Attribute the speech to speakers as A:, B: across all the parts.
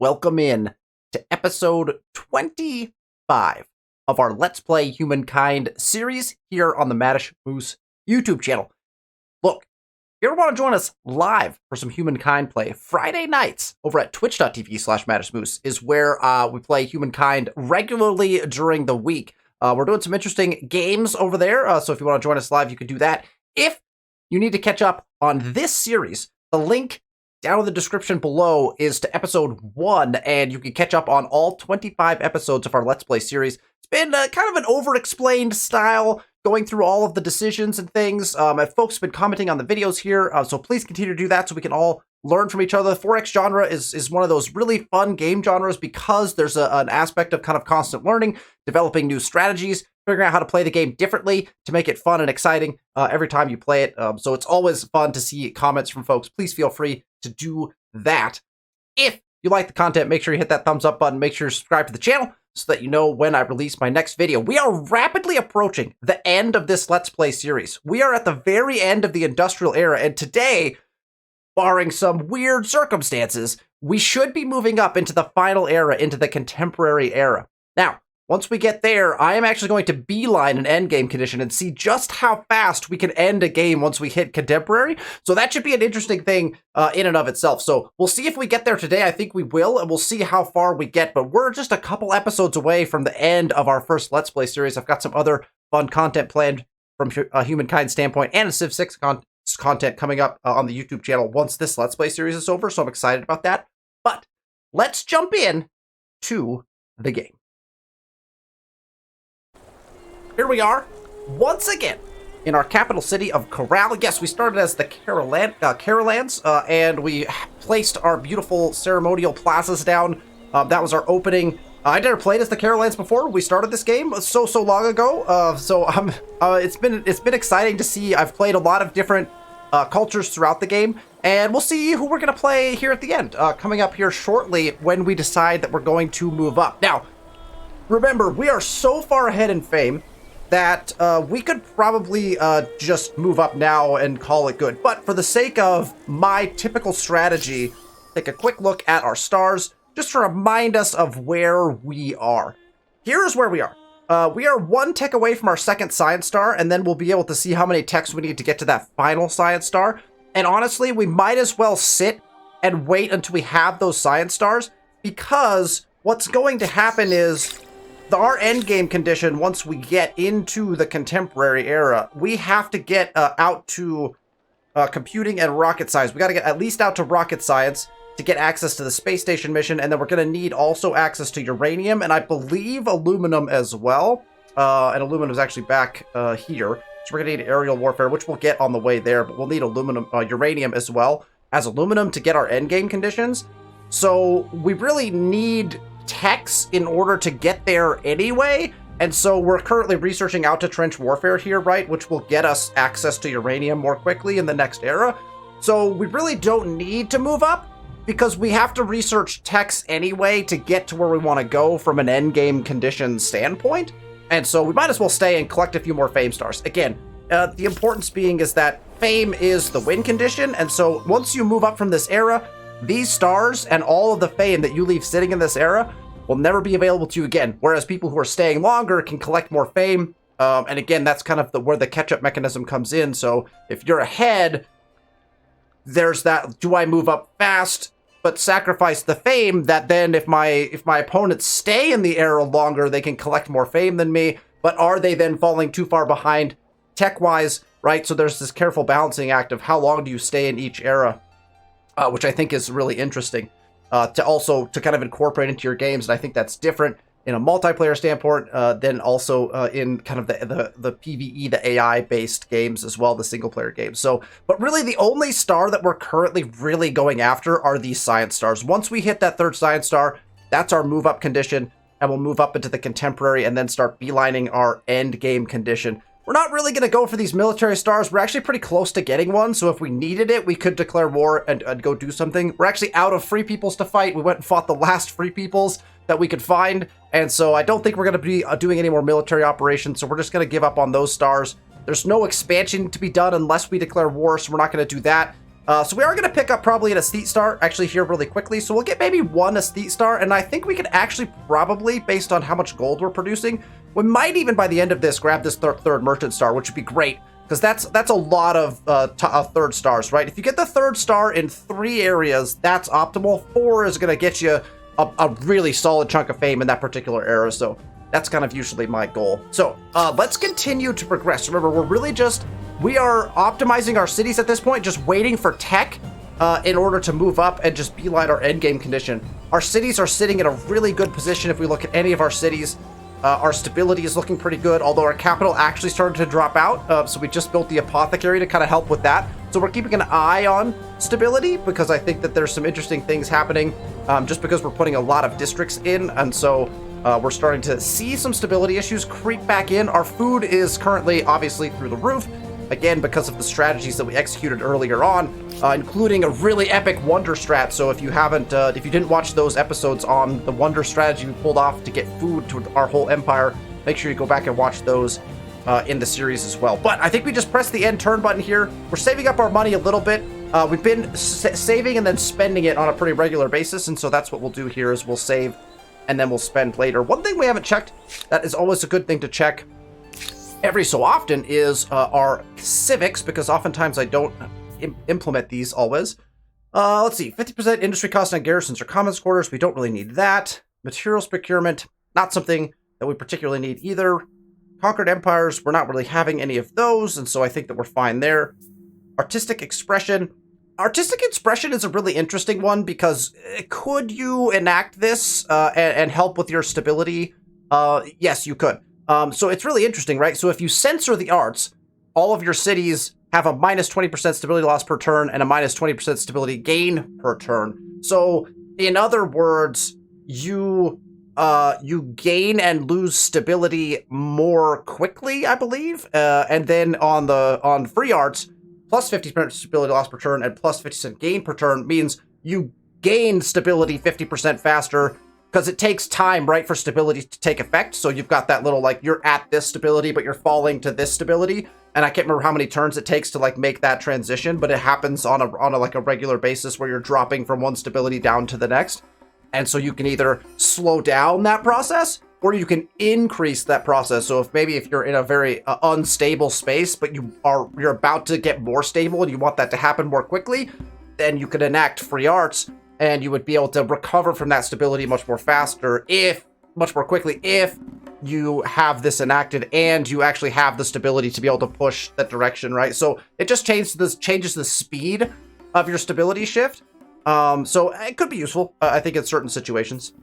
A: welcome in to episode 25 of our Let's Play Humankind series here on the Maddish Moose YouTube channel. Look, if you ever want to join us live for some Humankind play, Friday nights over at twitch.tv/MaddishMoose is where we play Humankind regularly during the week. We're doing some interesting games over there, so if you want to join us live, you can do that. If you need to catch up on this series, the link down in the description below is to episode 1, and you can catch up on all 25 episodes of our Let's Play series. It's been kind of an over-explained style, going through all of the decisions and things. And folks have been commenting on the videos here, so please continue to do that so we can all learn from each other. The 4X genre is one of those really fun game genres because there's an aspect of kind of constant learning, developing new strategies, figuring out how to play the game differently to make it fun and exciting every time you play it. So it's always fun to see comments from folks. Please feel free to do that. If you like the content, make sure you hit that thumbs up button. Make sure you subscribe to the channel so that you know when I release my next video. We are rapidly approaching the end of this Let's Play series. We are at the very end of the industrial era, and today, barring some weird circumstances, we should be moving up into the final era, into the contemporary era. Now, once we get there, I am actually going to beeline an endgame condition and see just how fast we can end a game once we hit contemporary. So that should be an interesting thing in and of itself. So we'll see if we get there today. I think we will, and we'll see how far we get. But we're just a couple episodes away from the end of our first Let's Play series. I've got some other fun content planned from a Humankind standpoint and a Civ 6 content coming up on the YouTube channel once this Let's Play series is over. So I'm excited about that. But let's jump in to the game. Here we are, once again, in our capital city of Corral. Yes, we started as the Carolans, and we placed our beautiful ceremonial plazas down. That was our opening. I never played as the Carolans before. We started this game so long ago. So it's been exciting to see. I've played a lot of different cultures throughout the game, and we'll see who we're gonna play here at the end, coming up here shortly when we decide that we're going to move up. Now, remember, we are so far ahead in fame that we could probably just move up now and call it good. But for the sake of my typical strategy, take a quick look at our stars, just to remind us of where we are. Here's where we are. We are 1 tech away from our second science star, and then we'll be able to see how many techs we need to get to that final science star. And honestly, we might as well sit and wait until we have those science stars, because what's going to happen is our endgame condition, once we get into the contemporary era, we have to get out to computing and rocket science. We got to get at least out to rocket science to get access to the space station mission, and then we're going to need also access to uranium, and I believe aluminum as well. And aluminum is actually back here. So we're going to need aerial warfare, which we'll get on the way there, but we'll need aluminum, uranium as well as aluminum to get our endgame conditions. So we really need techs in order to get there anyway, and so we're currently researching out to trench warfare here, right, which will get us access to uranium more quickly in the next era. So we really don't need to move up, because we have to research techs anyway to get to where we want to go from an endgame condition standpoint, and so we might as well stay and collect a few more fame stars. Again, the importance being is that fame is the win condition, and so once you move up from this era, these stars and all of the fame that you leave sitting in this era will never be available to you again, whereas people who are staying longer can collect more fame. And again, that's kind of where the catch-up mechanism comes in. So if you're ahead, there's that, do I move up fast but sacrifice the fame, that then if my opponents stay in the era longer, they can collect more fame than me, but are they then falling too far behind tech-wise, right? So there's this careful balancing act of how long do you stay in each era, which I think is really interesting to kind of incorporate into your games. And I think that's different in a multiplayer standpoint than also in kind of the PvE, the AI-based games as well, the single-player games. So, but really the only star that we're currently really going after are these science stars. Once we hit that third science star, that's our move-up condition, and we'll move up into the contemporary and then start beelining our end game condition. We're not really going to go for these military stars. We're actually pretty close to getting one, so if we needed it, we could declare war and go do something. We're actually out of free peoples to fight. We went and fought the last free peoples that we could find, and so I don't think we're going to be doing any more military operations, so we're just going to give up on those stars. There's no expansion to be done unless we declare war, so we're not going to do that. So we are going to pick up probably an aesthete star actually here really quickly. So we'll get maybe one aesthete star, and I think we can actually probably, based on how much gold we're producing, we might even by the end of this grab this third merchant star, which would be great because that's a lot of third stars, right? If you get the third star in 3 areas, that's optimal. 4 is going to get you a really solid chunk of fame in that particular area. So that's kind of usually my goal. So let's continue to progress. Remember, we are optimizing our cities at this point, just waiting for tech in order to move up and just beeline our endgame condition. Our cities are sitting in a really good position. If we look at any of our cities, our stability is looking pretty good, although our capital actually started to drop out. So we just built the apothecary to kind of help with that. So we're keeping an eye on stability because I think that there's some interesting things happening just because we're putting a lot of districts in. And so we're starting to see some stability issues creep back in. Our food is currently obviously through the roof. Again, because of the strategies that we executed earlier on, including a really epic wonder strat. So if you didn't watch those episodes on the wonder strategy we pulled off to get food to our whole empire, make sure you go back and watch those in the series as well. But I think we just press the end turn button here. We're saving up our money a little bit. We've been saving and then spending it on a pretty regular basis, and so that's what we'll do here is we'll save and then we'll spend later. One thing we haven't checked, that is always a good thing to check every so often, is our civics, because oftentimes I don't implement these always. Let's see, 50% industry cost on garrisons or commons quarters. We don't really need that. Materials procurement, not something that we particularly need either. Conquered empires, we're not really having any of those, and so I think that we're fine there. Artistic expression. Artistic expression is a really interesting one because could you enact this and help with your stability? Yes, you could. So it's really interesting, right? So if you censor the arts, all of your cities have a minus 20% stability loss per turn and a minus 20% stability gain per turn. So in other words, you gain and lose stability more quickly, I believe. And then on free arts, plus 50% stability loss per turn and plus 50% gain per turn means you gain stability 50% faster, because it takes time, right, for stability to take effect. So you've got that little, like, you're at this stability, but you're falling to this stability. And I can't remember how many turns it takes to, like, make that transition, but it happens on a regular basis where you're dropping from one stability down to the next. And so you can either slow down that process or you can increase that process. So if you're in a very unstable space, but you're about to get more stable and you want that to happen more quickly, then you could enact free arts, and you would be able to recover from that stability much more quickly if you have this enacted and you actually have the stability to be able to push that direction, right? So it just changes the speed of your stability shift. So it could be useful, I think, in certain situations.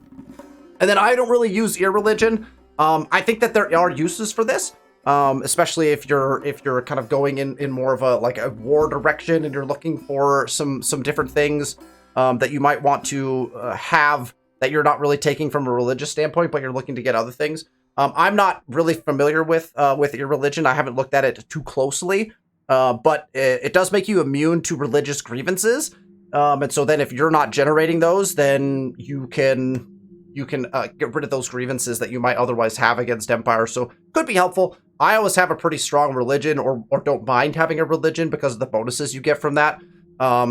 A: And then I don't really use irreligion. I think that there are uses for this, especially if you're kind of going in more of a war direction and you're looking for some different things that you might want to have that you're not really taking from a religious standpoint, but you're looking to get other things. I'm not really familiar with irreligion. I haven't looked at it too closely, but it does make you immune to religious grievances. And so then if you're not generating those, then you can get rid of those grievances that you might otherwise have against Empire. So could be helpful. I always have a pretty strong religion or don't mind having a religion because of the bonuses you get from that.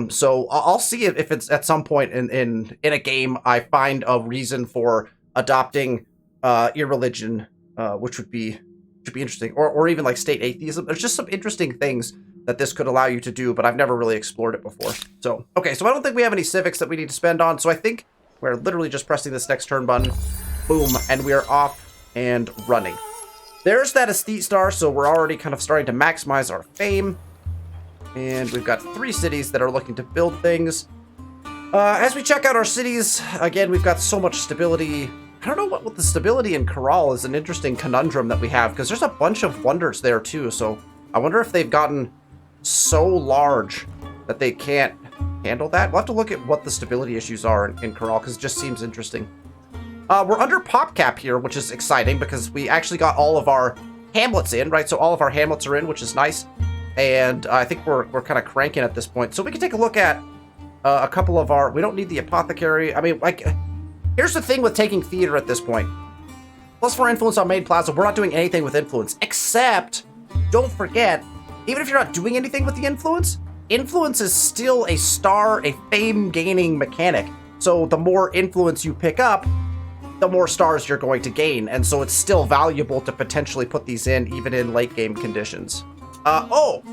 A: So I'll see if it's at some point in a game I find a reason for adopting irreligion, which should be interesting, or even like state atheism. There's just some interesting things that this could allow you to do, but I've never really explored it before. So okay, so I don't think we have any civics that we need to spend on. So I think we're literally just pressing this next turn button, boom, and we are off and running. There's that aesthete star, so we're already kind of starting to maximize our fame. And we've got 3 cities that are looking to build things. As we check out our cities, again, we've got so much stability. I don't know what the stability in Corral is an interesting conundrum that we have, because there's a bunch of wonders there too. So I wonder if they've gotten so large that they can't handle that. We'll have to look at what the stability issues are in Corral, because it just seems interesting. We're under pop cap here, which is exciting because we actually got all of our hamlets in, right? So all of our hamlets are in, which is nice. And I think we're kind of cranking at this point. So we can take a look at a couple of our... We don't need the apothecary. I mean, like, here's the thing with taking theater at this point. Plus 4 influence on main plaza. We're not doing anything with influence. Except, don't forget, even if you're not doing anything with the influence, influence is still a star, a fame-gaining mechanic. So the more influence you pick up, the more stars you're going to gain. And so it's still valuable to potentially put these in, even in late-game conditions. Oh!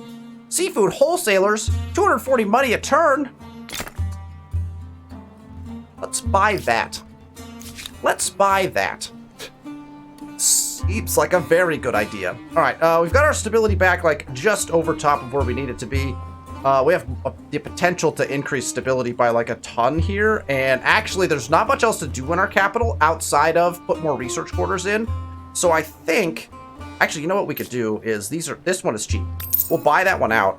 A: Seafood wholesalers, 240 money a turn. Let's buy that. Let's buy that. Seems like a very good idea. All right, we've got our stability back, like, just over top of where we need it to be. We have the potential to increase stability by, like, a ton here. And actually, there's not much else to do in our capital outside of put more research quarters in. So I think... Actually, you know what we could do is this one is cheap. We'll buy that one out.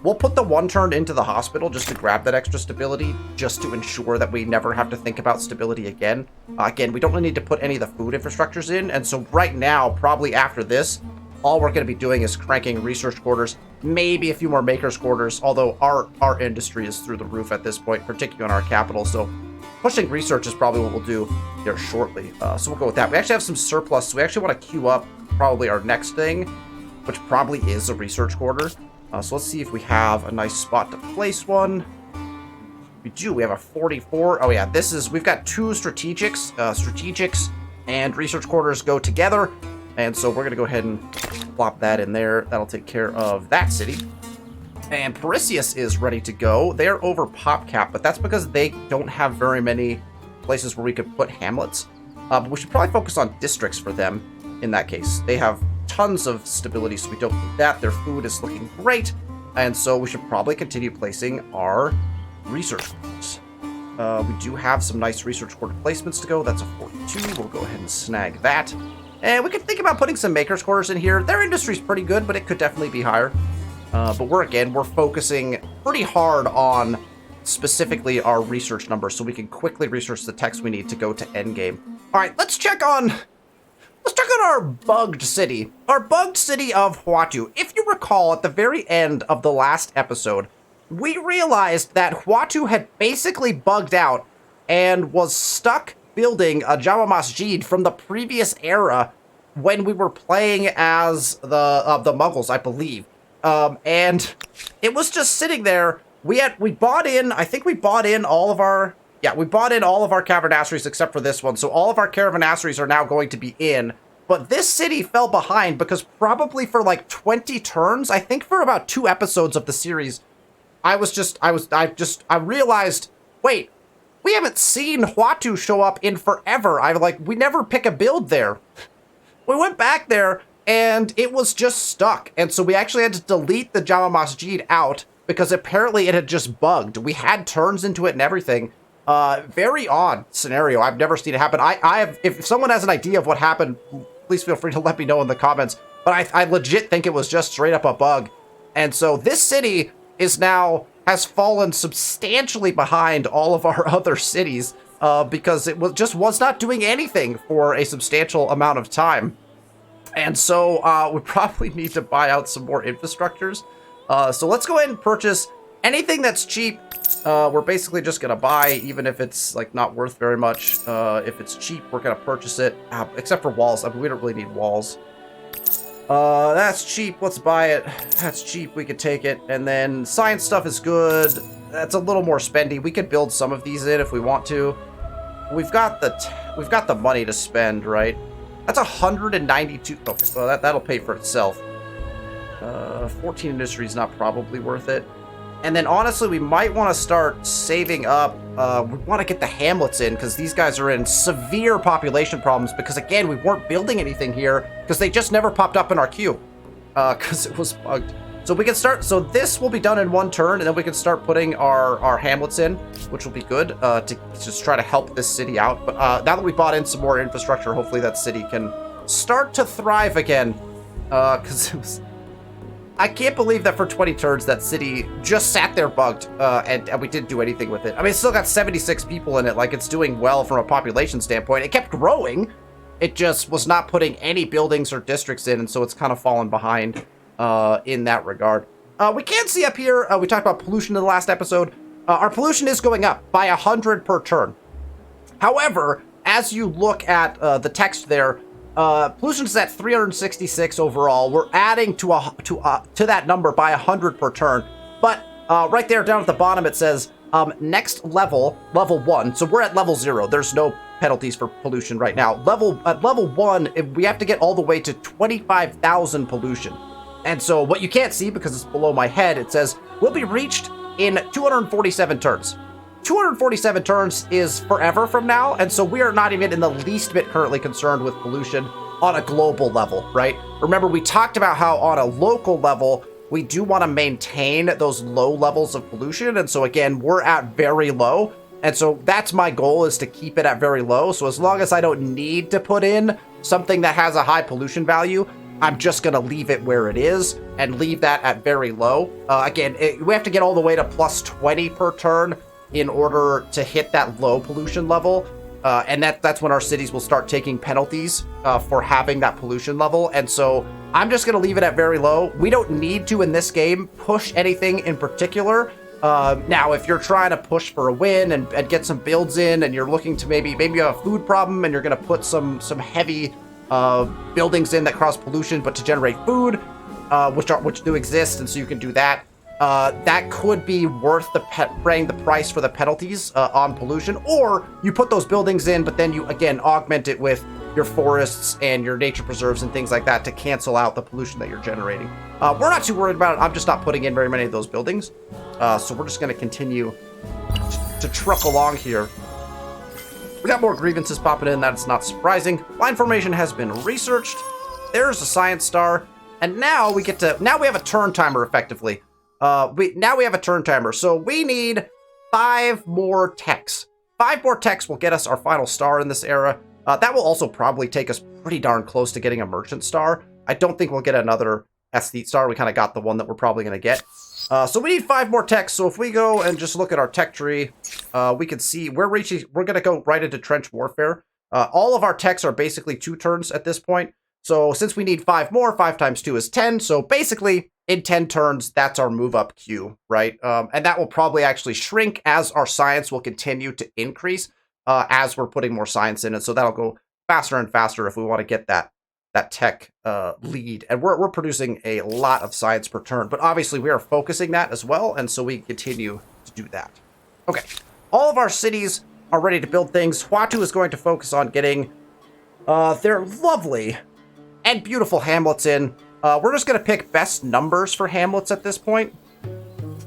A: We'll put the one turn into the hospital just to grab that extra stability, just to ensure that we never have to think about stability again. Again, we don't really need to put any of the food infrastructures in, and so right now, probably after this, all we're going to be doing is cranking research quarters, maybe a few more makers quarters, although our industry is through the roof at this point, particularly in our capital, so pushing research is probably what we'll do here shortly. So we'll go with that. We actually have some surplus, so we actually want to queue up probably our next thing, which probably is a research quarter. So let's see if we have a nice spot to place one. We do. We have a 44. Oh yeah, we've got two strategics. Strategics and research quarters go together. And so we're going to go ahead and plop that in there. That'll take care of that city. And Parisius is ready to go. They're over pop cap, but that's because they don't have very many places where we could put hamlets. But we should probably focus on districts for them in that case. They have tons of stability, so we don't need that. Their food is looking great, and so we should probably continue placing our research quarters. We do have some nice research quarter placements to go. That's a 42. We'll go ahead and snag that. And we could think about putting some makers quarters in here. Their industry's pretty good, but it could definitely be higher. But we're focusing pretty hard on specifically our research numbers, so we can quickly research the text we need to go to endgame. All right, let's check on our bugged city. Our bugged city of Huatu. If you recall, at the very end of the last episode, we realized that Huatu had basically bugged out and was stuck building a Jama Masjid from the previous era when we were playing as the Muggles, I believe. And it was just sitting there. We bought in all of our caravanserais except for this one. So all of our caravanserais are now going to be in. But this city fell behind because probably for like 20 turns, I think for about 2 episodes of the series, I realized, wait, we haven't seen Huatu show up in forever. We never pick a build there. We went back there and it was just stuck. And so we actually had to delete the Jama Masjid out because apparently it had just bugged. We had turns into it and everything. Very odd scenario. I've never seen it happen. If someone has an idea of what happened, please feel free to let me know in the comments. But I legit think it was just straight up a bug. And so this city has fallen substantially behind all of our other cities because it was not doing anything for a substantial amount of time. And so we probably need to buy out some more infrastructures. So let's go ahead and purchase anything that's cheap. We're basically just gonna buy, even if it's like not worth very much. If it's cheap, we're gonna purchase it, except for walls. I mean, we don't really need walls. That's cheap. Let's buy it. That's cheap. We could take it. And then science stuff is good. That's a little more spendy. We could build some of these in if we want to. We've got the money to spend, right? That's 192. Okay, well that'll pay for itself. 14 industry is not probably worth it. And then honestly, we might want to start saving up. We want to get the hamlets in because these guys are in severe population problems because, again, we weren't building anything here because they just never popped up in our queue because it was bugged. So we can start. So this will be done in 1 turn, and then we can start putting our hamlets in, which will be good to just try to help this city out. But now that we bought in some more infrastructure, hopefully that city can start to thrive again because it was... I can't believe that for 20 turns that city just sat there bugged and we didn't do anything with it. I mean, it's still got 76 people in it. Like, it's doing well from a population standpoint. It kept growing. It just was not putting any buildings or districts in, and so it's kind of fallen behind in that regard. We can see up here, we talked about pollution in the last episode. Our pollution is going up by 100 per turn. However, as you look at the text there, pollution is at 366 overall. We're adding to that number by 100 per turn. But right there down at the bottom it says next level, level 1. So we're at level 0. There's no penalties for pollution right now. At level 1, we have to get all the way to 25,000 pollution. And so what you can't see because it's below my head, it says will be reached in 247 turns. 247 turns is forever from now, and so we are not even in the least bit currently concerned with pollution on a global level, right? Remember, we talked about how on a local level, we do want to maintain those low levels of pollution, and so again, we're at very low, and so that's my goal, is to keep it at very low. So as long as I don't need to put in something that has a high pollution value, I'm just going to leave it where it is and leave that at very low. Again, we have to get all the way to plus 20 per turn in order to hit that low pollution level. And that's when our cities will start taking penalties for having that pollution level. And so I'm just going to leave it at very low. We don't need to, in this game, push anything in particular. Now, if you're trying to push for a win and get some builds in, and you're looking to maybe you have a food problem and you're going to put some heavy buildings in that cause pollution, but to generate food, which do exist, and so you can do that. That could be worth paying the price for the penalties on pollution, or you put those buildings in, but then you again augment it with your forests and your nature preserves and things like that to cancel out the pollution that you're generating. We're not too worried about it. I'm just not putting in very many of those buildings, so we're just going to continue to truck along here. We got more grievances popping in. That's not surprising. Line formation has been researched. There's a science star, and now we have a turn timer effectively. Now we have a turn timer, so we need 5 more techs. 5 more techs will get us our final star in this era. That will also probably take us pretty darn close to getting a merchant star. I don't think we'll get another aesthete star. We kind of got the one that we're probably going to get. So we need 5 more techs. So if we go and just look at our tech tree, we can see we're going to go right into trench warfare. All of our techs are basically 2 turns at this point. So since we need 5 more, 5 times 2 is 10. So basically in 10 turns, that's our move up queue, right? And that will probably actually shrink as our science will continue to increase as we're putting more science in it. So that'll go faster and faster if we want to get that tech lead. And we're producing a lot of science per turn, but obviously we are focusing that as well. And so we continue to do that. Okay, all of our cities are ready to build things. Huatu is going to focus on getting their lovely and beautiful hamlets in. We're just going to pick best numbers for hamlets at this point.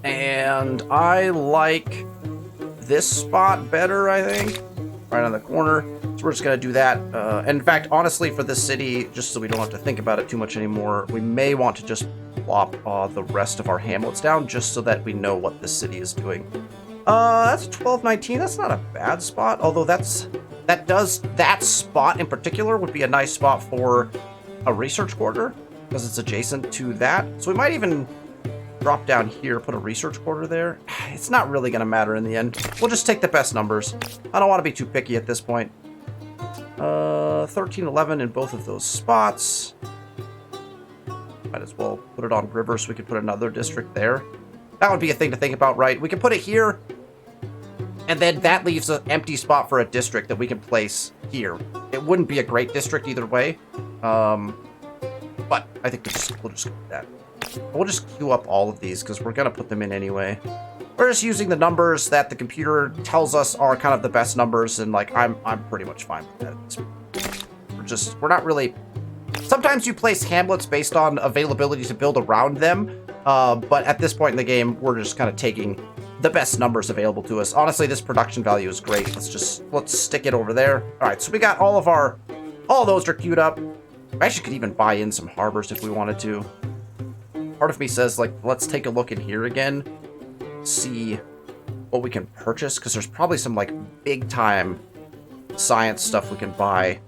A: And I like this spot better, I think. Right on the corner. So we're just going to do that. And in fact, honestly, for this city, just so we don't have to think about it too much anymore, we may want to just plop the rest of our hamlets down just so that we know what this city is doing. That's 1219. That's not a bad spot. Although that spot in particular would be a nice spot for a research quarter, because it's adjacent to that. So we might even drop down here, put a research quarter there. It's not really going to matter in the end. We'll just take the best numbers. I don't want to be too picky at this point. 1311 in both of those spots. Might as well put it on river so we could put another district there. That would be a thing to think about, right? We can put it here, and then that leaves an empty spot for a district that we can place here. It wouldn't be a great district either way. But I think we'll just do that. We'll just queue up all of these because we're going to put them in anyway. We're just using the numbers that the computer tells us are kind of the best numbers, and like I'm pretty much fine with that. We're not really. Sometimes you place hamlets based on availability to build around them, but at this point in the game, we're just kind of taking the best numbers available to us. Honestly, this production value is great. Let's stick it over there. All right, so we got all those are queued up. I actually could even buy in some harbors if we wanted to. Part of me says, like, let's take a look in here again, see what we can purchase, because there's probably some, like, big-time science stuff we can buy.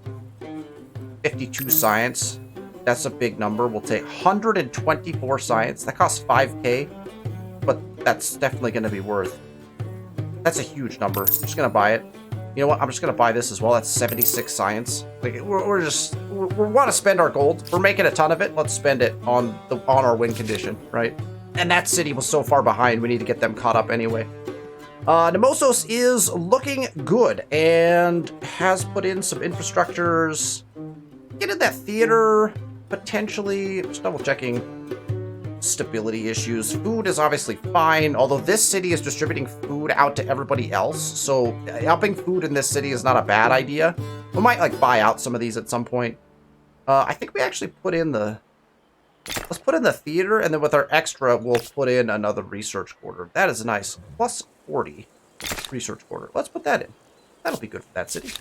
A: 52 science. That's a big number. We'll take 124 science. That costs 5k, but that's definitely going to be worth. That's a huge number. I'm just going to buy it. You know what? I'm just going to buy this as well. That's 76 science. Like, we want to spend our gold. We're making a ton of it. Let's spend it on our win condition, right? And that city was so far behind. We need to get them caught up anyway. Nemosos is looking good and has put in some infrastructures. Get in that theater, potentially. Just double checking. stability issues. Food is obviously fine, although this city is distributing food out to everybody else, so upping food in this city is not a bad idea. We might, like, buy out some of these at some point. I think we actually put in the... Let's put in the theater, and then with our extra, we'll put in another research quarter. That is nice. Plus 40 research quarter. Let's put that in. That'll be good for that city.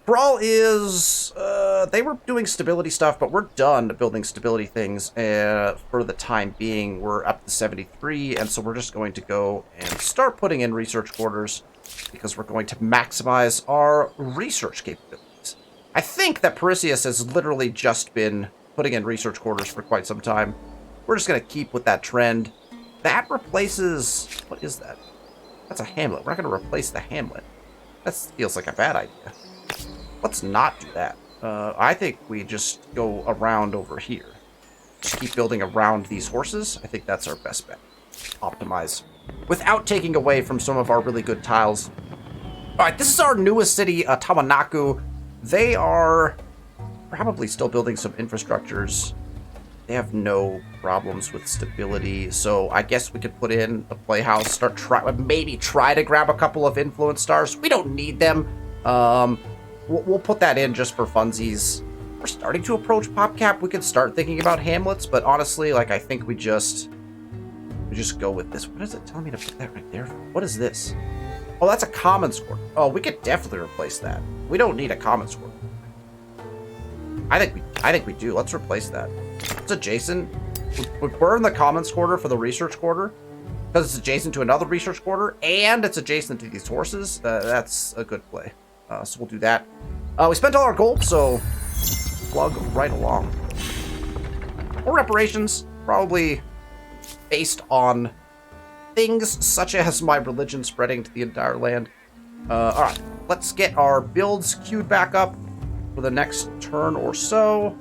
A: Brawl is... they were doing stability stuff, but we're done building stability things. For the time being, we're up to 73, and so we're just going to go and start putting in research quarters because we're going to maximize our research capabilities. I think that Perseus has literally just been putting in research quarters for quite some time. We're just going to keep with that trend. That replaces... What is that? That's a hamlet. We're not going to replace the hamlet. That feels like a bad idea. Let's not do that. I think we just go around over here. Just keep building around these horses. I think that's our best bet. Optimize. Without taking away from some of our really good tiles. Alright, this is our newest city, Tamanaku. They are probably still building some infrastructures. They have no problems with stability, so I guess we could put in a playhouse, maybe try to grab a couple of influence stars. We don't need them. We'll put that in just for funsies. We're starting to approach PopCap. We could start thinking about hamlets, but honestly, like, I think we just go with this. What is it telling me to put that right there? What is this? Oh, that's a commons quarter. Oh, we could definitely replace that. We don't need a commons quarter. I think we do. Let's replace that. It's adjacent. We burn the commons quarter for the research quarter because it's adjacent to another research quarter and it's adjacent to these horses. That's a good play. So we'll do that. We spent all our gold, so plug right along. More reparations, probably based on things such as my religion spreading to the entire land. Alright, let's get our builds queued back up for the next turn or so.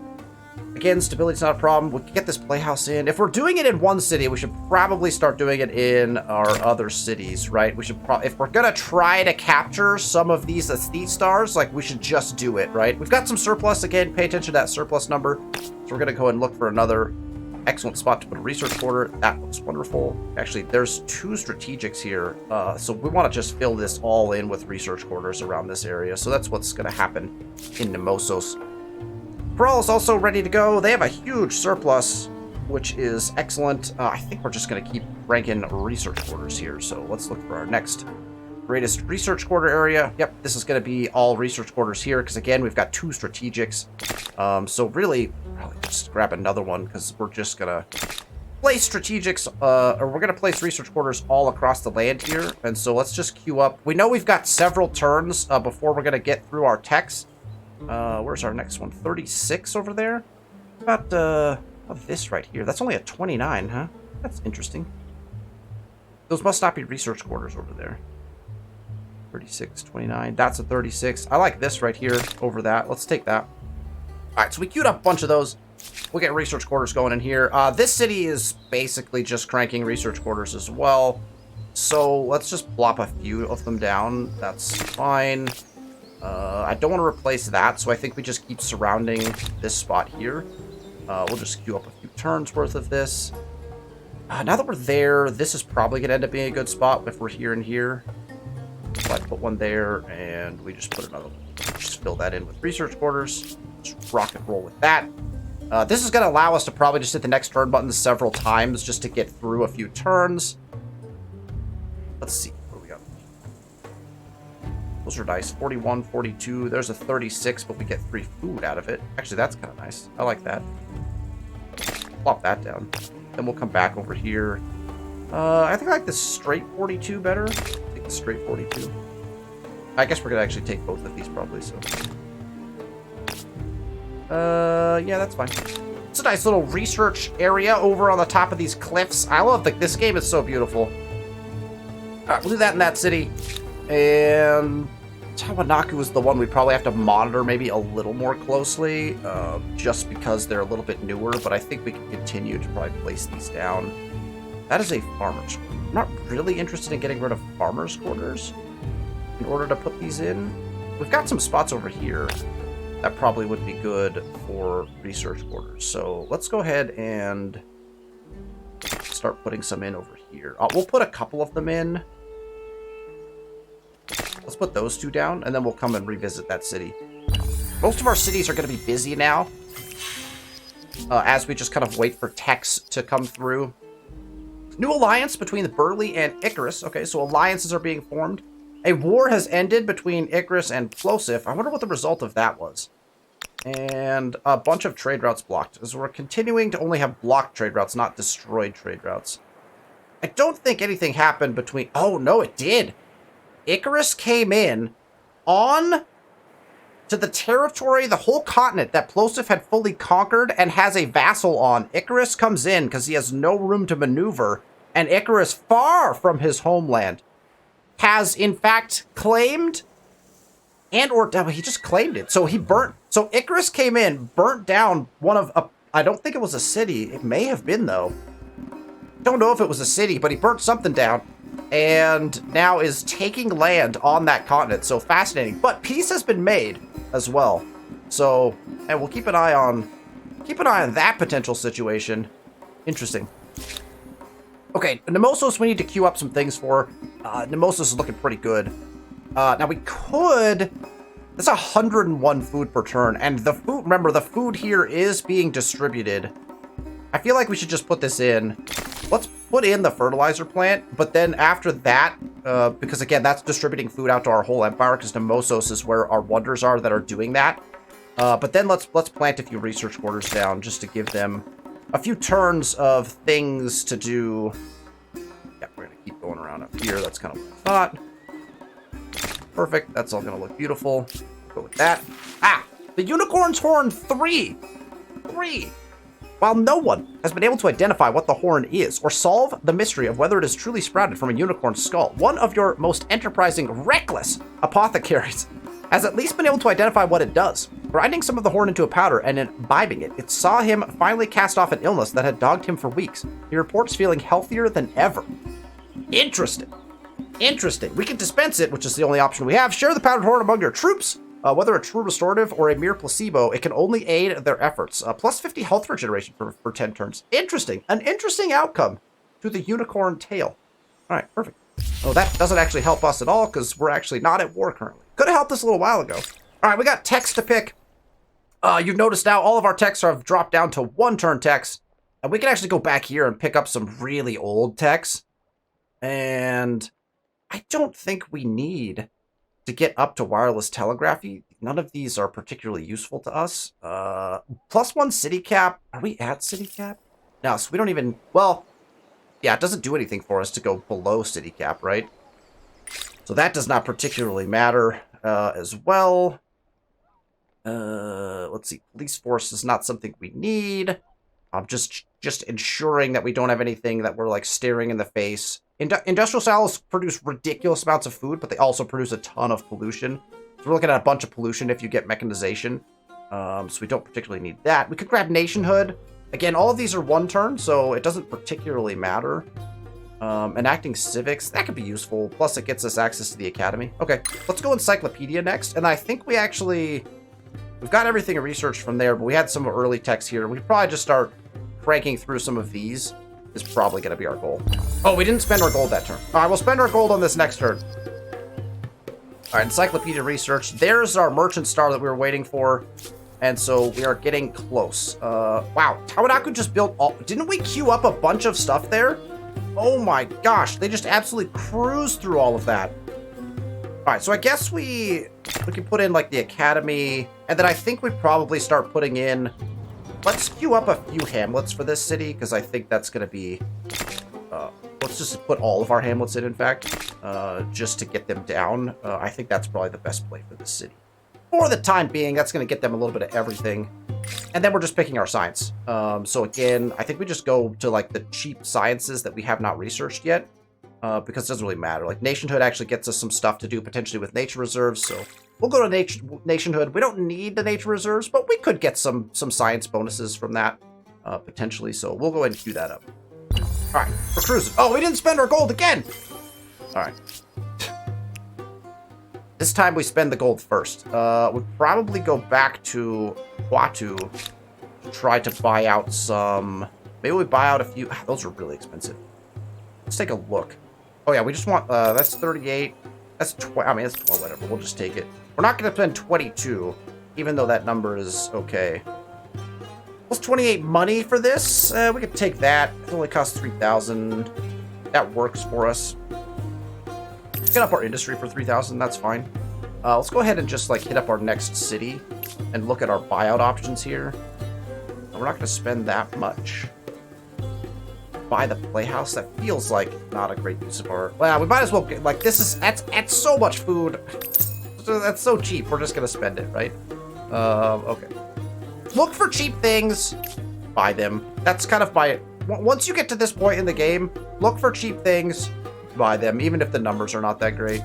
A: Again, stability's not a problem. We can get this playhouse in. If we're doing it in one city, we should probably start doing it in our other cities, right? We should if we're gonna try to capture some of these aesthete stars, like, we should just do it, right? We've got some surplus. Again, pay attention to that surplus number. So we're gonna go and look for another excellent spot to put a research quarter. That looks wonderful. Actually, there's 2 strategics here, so we want to just fill this all in with research quarters around this area. So that's what's going to happen in Nemosos. Brawl is also ready to go. They have a huge surplus, which is excellent. I think we're just going to keep ranking research quarters here. So let's look for our next greatest research quarter area. Yep, this is going to be all research quarters here because, again, we've got 2 strategics. So really, probably just grab another one because we're just going to place strategics, or we're going to place research quarters all across the land here. And so let's just queue up. We know we've got several turns before we're going to get through our techs. Where's our next one? 36 over there? How about this right here? That's only a 29, huh? That's interesting. Those must not be research quarters over there. 36, 29. That's a 36. I like this right here over that. Let's take that. All right, so we queued up a bunch of those. We'll get research quarters going in here. This city is basically just cranking research quarters as well. So let's just plop a few of them down. That's fine. I don't want to replace that, so I think we just keep surrounding this spot here. We'll just queue up a few turns worth of this. Now that we're there, this is probably going to end up being a good spot if we're here and here. So I put one there, and we just put another one. Just fill that in with research quarters. Just rock and roll with that. This is going to allow us to probably just hit the next turn button several times just to get through a few turns. Let's see. What do we got? Those are nice. 41, 42. There's a 36, but we get 3 food out of it. Actually, that's kind of nice. I like that. Plop that down. Then we'll come back over here. I think I like the straight 42 better. Take the straight 42. I guess we're going to actually take both of these probably, so. Yeah, that's fine. It's a nice little research area over on the top of these cliffs. I love this game is so beautiful. Alright, we'll do that in that city. And Tawanaku is the one we probably have to monitor maybe a little more closely, just because they're a little bit newer, but I think we can continue to probably place these down. That is a farmer's quarter. I'm not really interested in getting rid of farmer's quarters in order to put these in. We've got some spots over here that probably would be good for research quarters. So let's go ahead and start putting some in over here. We'll put a couple of them in. Let's put those two down, and then we'll come and revisit that city. Most of our cities are going to be busy now, as we just kind of wait for techs to come through. New alliance between the Burley and Icarus. Okay, so alliances are being formed. A war has ended between Icarus and Plosif. I wonder what the result of that was. And a bunch of trade routes blocked, as we're continuing to only have blocked trade routes, not destroyed trade routes. I don't think anything happened between... Oh, no, it did. Icarus came in on to the territory, the whole continent that Plosif had fully conquered and has a vassal on. Icarus comes in because he has no room to maneuver, and Icarus, far from his homeland, has in fact claimed he just claimed it. So so Icarus came in, burnt down one of, I don't think it was a city. It may have been, though. Don't know if it was a city, but he burnt something down and now is taking land on that continent. So fascinating. But peace has been made as well. So, and we'll keep an eye on that potential situation. Interesting. Okay, Nemosos we need to queue up some things for. Nemosos is looking pretty good. Now we could... That's 101 food per turn, and the food, remember, the food here is being distributed. I feel like we should just put this in. Let's put in the fertilizer plant, but then after that, because again, that's distributing food out to our whole empire, because Nemosos is where our wonders are that are doing that. But then let's plant a few research quarters down, just to give them a few turns of things to do. Yeah, we're gonna keep going around up here. That's kind of what I thought. Perfect. That's all going to look beautiful. Go with that. Ah! The unicorn's horn 3! 3! While no one has been able to identify what the horn is, or solve the mystery of whether it is truly sprouted from a unicorn's skull, one of your most enterprising, reckless apothecaries has at least been able to identify what it does. Grinding some of the horn into a powder and imbibing it, it saw him finally cast off an illness that had dogged him for weeks. He reports feeling healthier than ever. Interesting. Interesting. We can dispense it, which is the only option we have. Share the powdered horn among your troops. Whether a true restorative or a mere placebo, it can only aid their efforts. Plus 50 health regeneration for 10 turns. Interesting. An interesting outcome to the unicorn tale. All right, perfect. Oh, that doesn't actually help us at all because we're actually not at war currently. Could have helped us a little while ago. All right, we got text to pick. You've noticed now all of our texts have dropped down to 1-turn texts. And we can actually go back here and pick up some really old texts. And I don't think we need to get up to wireless telegraphy. None of these are particularly useful to us. +1 city cap. Are we at city cap? No, so we don't even... Well, yeah, it doesn't do anything for us to go below city cap, right? So that does not particularly matter as well. Let's see. Police force is not something we need. Just ensuring that we don't have anything that we're, like, staring in the face. Industrial silos produce ridiculous amounts of food, but they also produce a ton of pollution. So we're looking at a bunch of pollution if you get mechanization. So we don't particularly need that. We could grab nationhood. Again, all of these are 1 turn, so it doesn't particularly matter. Enacting civics, that could be useful. Plus, it gets us access to the academy. Okay, let's go encyclopedia next. And I think we've got everything researched from there, but we had some early text here. We could probably just start cranking through some of these. Is probably going to be our goal. Oh, we didn't spend our gold that turn. All right, we'll spend our gold on this next turn. All right, encyclopedia research. There's our merchant star that we were waiting for. And so we are getting close. Wow, Tawanaku just built all... Didn't we queue up a bunch of stuff there? Oh my gosh, they just absolutely cruised through all of that. All right, so I guess we can put in, like, the academy. And then I think we'd probably start putting in... Let's queue up a few hamlets for this city, because I think that's going to be... let's just put all of our hamlets in fact, just to get them down. I think that's probably the best play for this city. For the time being, that's going to get them a little bit of everything. And then we're just picking our science. So again, I think we just go to, like, the cheap sciences that we have not researched yet, because it doesn't really matter. Like, nationhood actually gets us some stuff to do potentially with nature reserves, so... We'll go to nationhood. We don't need the nature reserves, but we could get some science bonuses from that, potentially. So we'll go ahead and queue that up. All right, we're cruising. Oh, we didn't spend our gold again. All right. This time we spend the gold first. We'll probably go back to Huatu to try to buy out some Maybe we buy out a few. Those are really expensive. Let's take a look. Oh yeah, we just want, that's 38. That's 20, I mean, it's 12, whatever. We'll just take it. We're not going to spend 22, even though that number is okay. Plus 28 money for this. We could take that. It only costs 3,000. That works for us. Get up our industry for 3,000. That's fine. Let's go ahead and just like hit up our next city and look at our buyout options here. We're not going to spend that much. Buy the playhouse. That feels like not a great use of our. Well, we might as well get, like, that's so much food. That's so cheap. We're just going to spend it, right? Okay. Look for cheap things. Buy them. That's kind of my. Once you get to this point in the game, look for cheap things. Buy them, even if the numbers are not that great.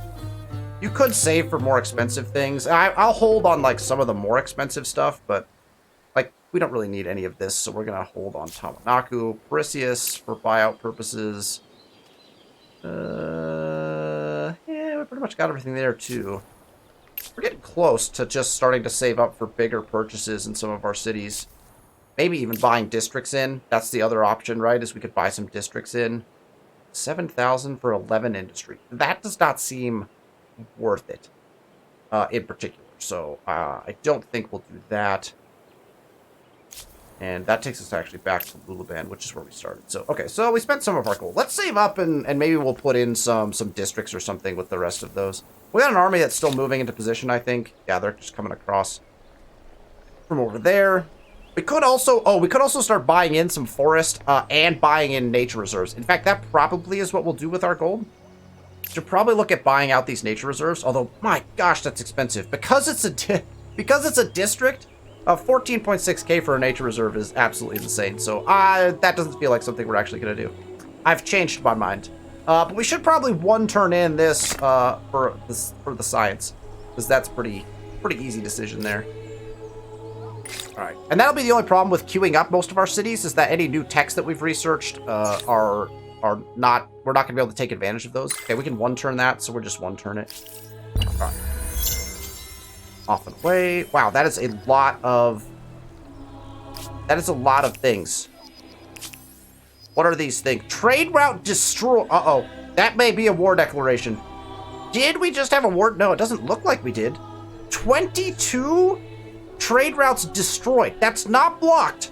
A: You could save for more expensive things. I'll hold on like some of the more expensive stuff, but like we don't really need any of this, so we're gonna hold on Tamanaku, Perseus for buyout purposes. Yeah, we pretty much got everything there too. We're getting close to just starting to save up for bigger purchases in some of our cities. Maybe even buying districts in. That's the other option, right? Is we could buy some districts in. 7,000 for 11 industry. That does not seem worth it in particular. So I don't think we'll do that. And that takes us actually back to Lulaban, which is where we started. So, okay, so we spent some of our gold. Let's save up and maybe we'll put in some districts or something with the rest of those. We got an army that's still moving into position, I think. Yeah, they're just coming across from over there. We could also start buying in some forest and buying in nature reserves. In fact, that probably is what we'll do with our gold. Should probably look at buying out these nature reserves. Although, my gosh, that's expensive because it's a district. 14.6k for a nature reserve is absolutely insane. So that doesn't feel like something we're actually gonna do. I've changed my mind. But we should probably one turn in this for the science, because that's pretty easy decision there. All right, and that'll be the only problem with queuing up most of our cities is that any new techs that we've researched are not, we're not gonna be able to take advantage of those. Okay, we can one turn that, so we're just one turn it. All right, off and away. Wow, that is a lot of things. What are these things? Trade route destroy. Uh-oh, that may be a war declaration. Did we just have a war? No, it doesn't look like we did. 22 trade routes destroyed. That's not blocked.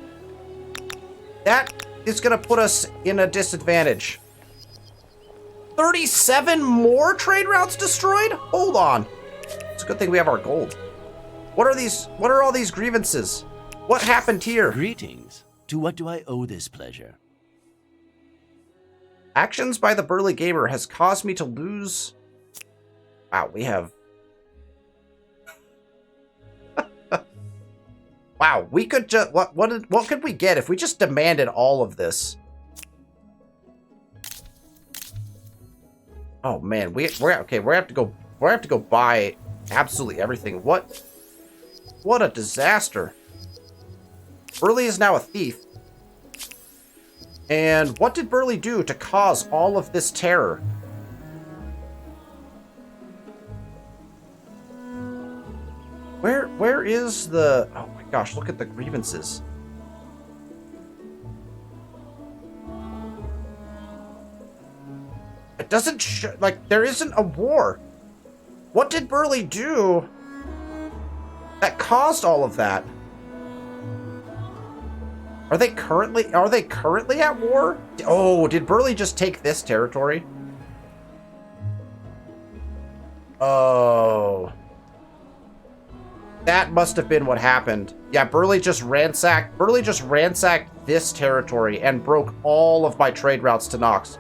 A: That is going to put us in a disadvantage. 37 more trade routes destroyed? Hold on. It's a good thing we have our gold. What are these? What are all these grievances? What happened here?
B: Greetings. To what do I owe this pleasure?
A: Actions by the Burly Gamer has caused me to lose. Wow, we have. Wow, we could just what could we get if we just demanded all of this? Oh man, we're okay. We have to go buy absolutely everything. What a disaster! Burly is now a thief. And what did Burly do to cause all of this terror? Where is the... Oh my gosh, look at the grievances. It doesn't like, there isn't a war. What did Burly do that caused all of that? Are they currently at war? Oh, did Burly just take this territory? Oh. That must have been what happened. Yeah, Burly just ransacked this territory and broke all of my trade routes to Nox.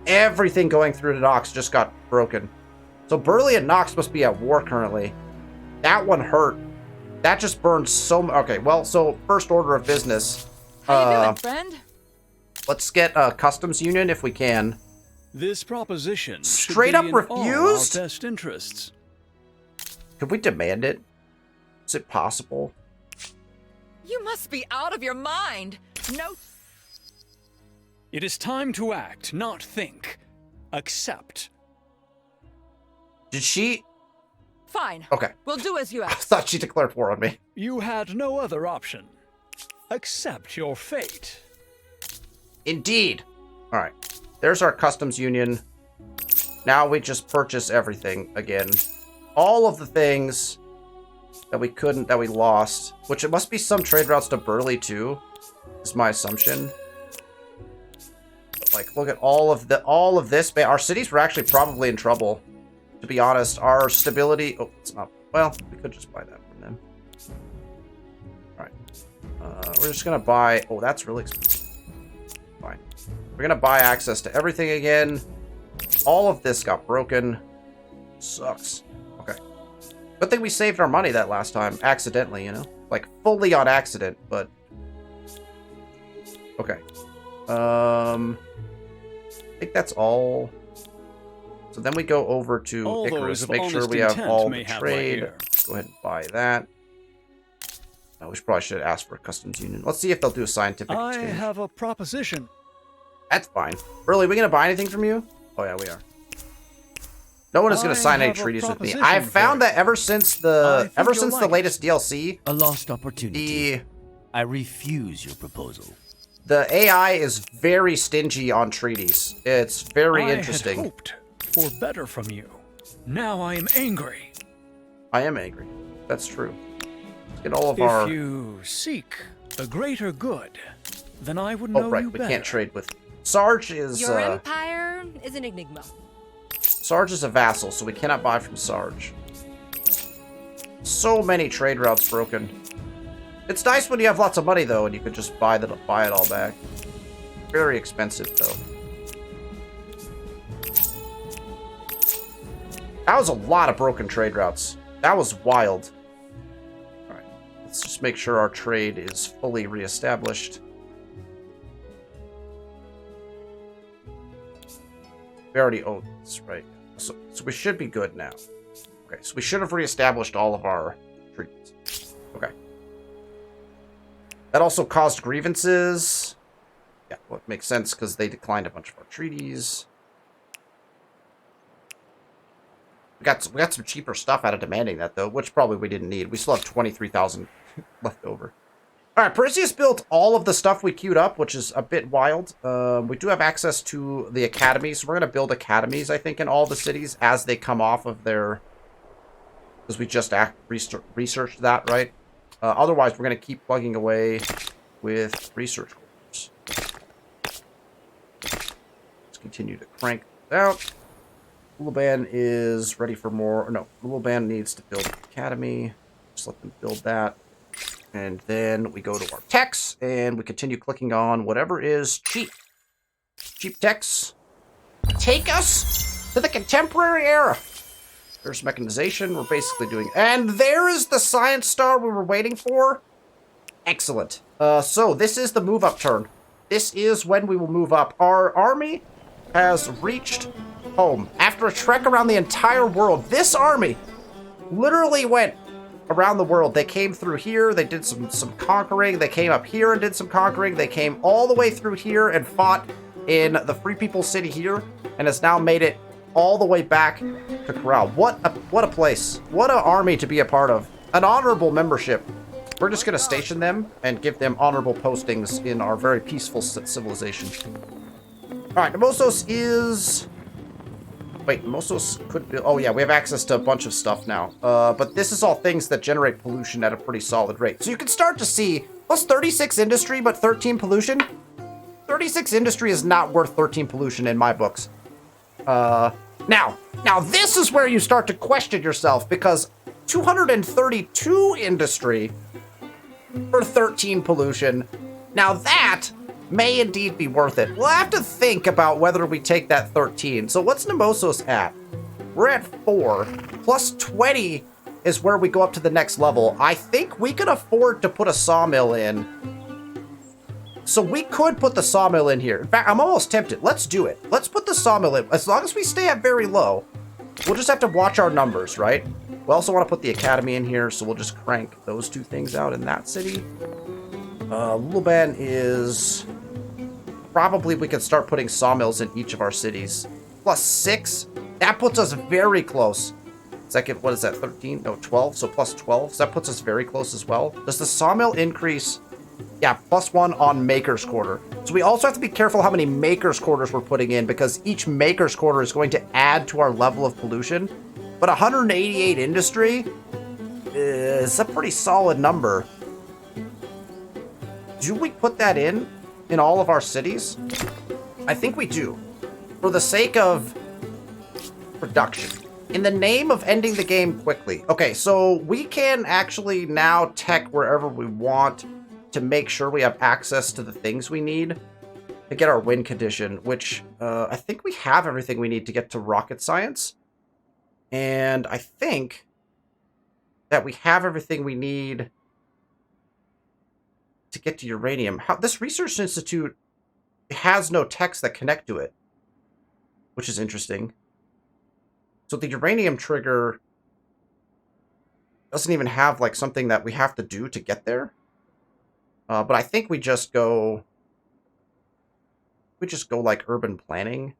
A: Everything going through to Nox just got broken. So Burly and Nox must be at war currently. That one hurt. That just burned so much. Okay, well, so first order of business.
C: How you doing, friend?
A: Let's get a customs union if we can.
D: This proposition
A: straight up refused?
D: Our best interests.
A: Could we demand it? Is it possible?
C: You must be out of your mind. No.
D: It is time to act, not think. Accept.
A: Did she?
C: Fine.
A: Okay.
C: We'll do as you
A: I
C: asked.
A: thought she declared war on me.
D: You had no other option. Accept your fate.
A: Indeed. All right. There's our customs union. Now we just purchase everything again. All of the things that we couldn't, that we lost. Which it must be some trade routes to Burley too, is my assumption. But like, look at all of this. Our cities were actually probably in trouble. To be honest, our stability. Oh, it's not. Well, we could just buy that from them. All right. We're just gonna buy. Oh, that's really expensive. Fine. We're gonna buy access to everything again. All of this got broken. Sucks. Okay. Good thing we saved our money that last time. Accidentally, you know? Like, fully on accident, but... Okay. I think that's all. So then we go over to
D: All
A: Icarus.
D: those of
A: Make sure
D: honest
A: we have
D: intent
A: all
D: may
A: the
D: have my
A: trade.
D: ear.
A: Go ahead and buy that. We probably should ask for a customs union. Let's see if they'll do a scientific
D: I
A: exchange.
D: have a proposition.
A: That's fine. Burley, we gonna buy anything from you? Oh yeah, we are. No one is gonna
D: I
A: sign any
D: have a
A: treaties with me.
D: proposition
A: I've
D: for
A: found
D: you.
A: that ever since
D: I
A: the
D: think you'll like
A: latest DLC,
B: A lost opportunity.
A: the
B: I refuse your proposal.
A: AI is very stingy on treaties. It's very
D: I
A: interesting.
D: had hoped for better from you. Now I am angry.
A: I am angry. That's true. Let's get all of
D: If
A: our.
D: you seek a greater good, then I would
A: Oh
D: know
A: right,
D: you
A: we
D: better.
A: can't trade with. Sarge is
E: Your empire is an enigma.
A: Sarge is a vassal, so we cannot buy from Sarge. So many trade routes broken. It's nice when you have lots of money though, and you could just buy it all back. Very expensive though. That was a lot of broken trade routes. That was wild. Alright, let's just make sure our trade is fully reestablished. We already own this, right? So we should be good now. Okay, so we should have reestablished all of our treaties. Okay. That also caused grievances. Yeah, well, it makes sense because they declined a bunch of our treaties. We got some cheaper stuff out of demanding that, though, which probably we didn't need. We still have 23,000 left over. All right, Perseus built all of the stuff we queued up, which is a bit wild. We do have access to the academies, so we're going to build academies, I think, in all the cities as they come off of their... Because we just researched that, right? Otherwise, we're going to keep plugging away with research corps. Let's continue to crank it out. Lullaban is ready for more. No, Lullaban needs to build an academy. Just let them build that. And then we go to our techs, and we continue clicking on whatever is cheap. Cheap techs. Take us to the contemporary era. There's mechanization. We're basically doing... And there is the science star we were waiting for. Excellent. So this is the move-up turn. This is when we will move up. Our army has reached home. After a trek around the entire world, this army literally went around the world. They came through here. They did some conquering. They came up here and did some conquering. They came all the way through here and fought in the Free People City here, and has now made it all the way back to Corral. What a place. What an army to be a part of. An honorable membership. We're just going to station them and give them honorable postings in our very peaceful civilization. Alright, Nemosos is... Wait, Nemosos could be... Oh yeah, we have access to a bunch of stuff now. But this is all things that generate pollution at a pretty solid rate. So you can start to see, plus 36 industry, but 13 pollution. 36 industry is not worth 13 pollution in my books. Now this is where you start to question yourself, because 232 industry for 13 pollution. Now that may indeed be worth it. We'll have to think about whether we take that 13. So what's Nemosos at? We're at 4. Plus 20 is where we go up to the next level. I think we can afford to put a sawmill in. So we could put the sawmill in here. In fact, I'm almost tempted. Let's do it. Let's put the sawmill in. As long as we stay at very low, we'll just have to watch our numbers, right? We also want to put the academy in here, so we'll just crank those two things out in that city. Lullaban is... Probably we could start putting sawmills in each of our cities. Plus 6. That puts us very close. Second, what is that, 13? No, 12. So plus 12. So that puts us very close as well. Does the sawmill increase? Yeah, plus 1 on Maker's Quarter. So we also have to be careful how many maker's quarters we're putting in, because each maker's quarter is going to add to our level of pollution. But 188 industry is a pretty solid number. Do we put that in all of our cities? I think we do. For the sake of production. In the name of ending the game quickly. Okay, so we can actually now tech wherever we want to make sure we have access to the things we need to get our win condition, which I think we have everything we need to get to rocket science. And I think that we have everything we need to get to uranium. This research institute has no techs that connect to it, which is interesting. So the uranium trigger doesn't even have like something that we have to do to get there. But I think we just go like urban planning in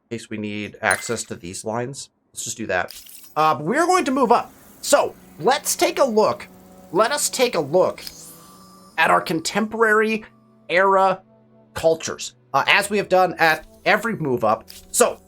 A: case we need access to these lines. Let's just do that. But we're going to move up. So let's take a look. Let us take a look at our contemporary era cultures, as we have done at every move up. So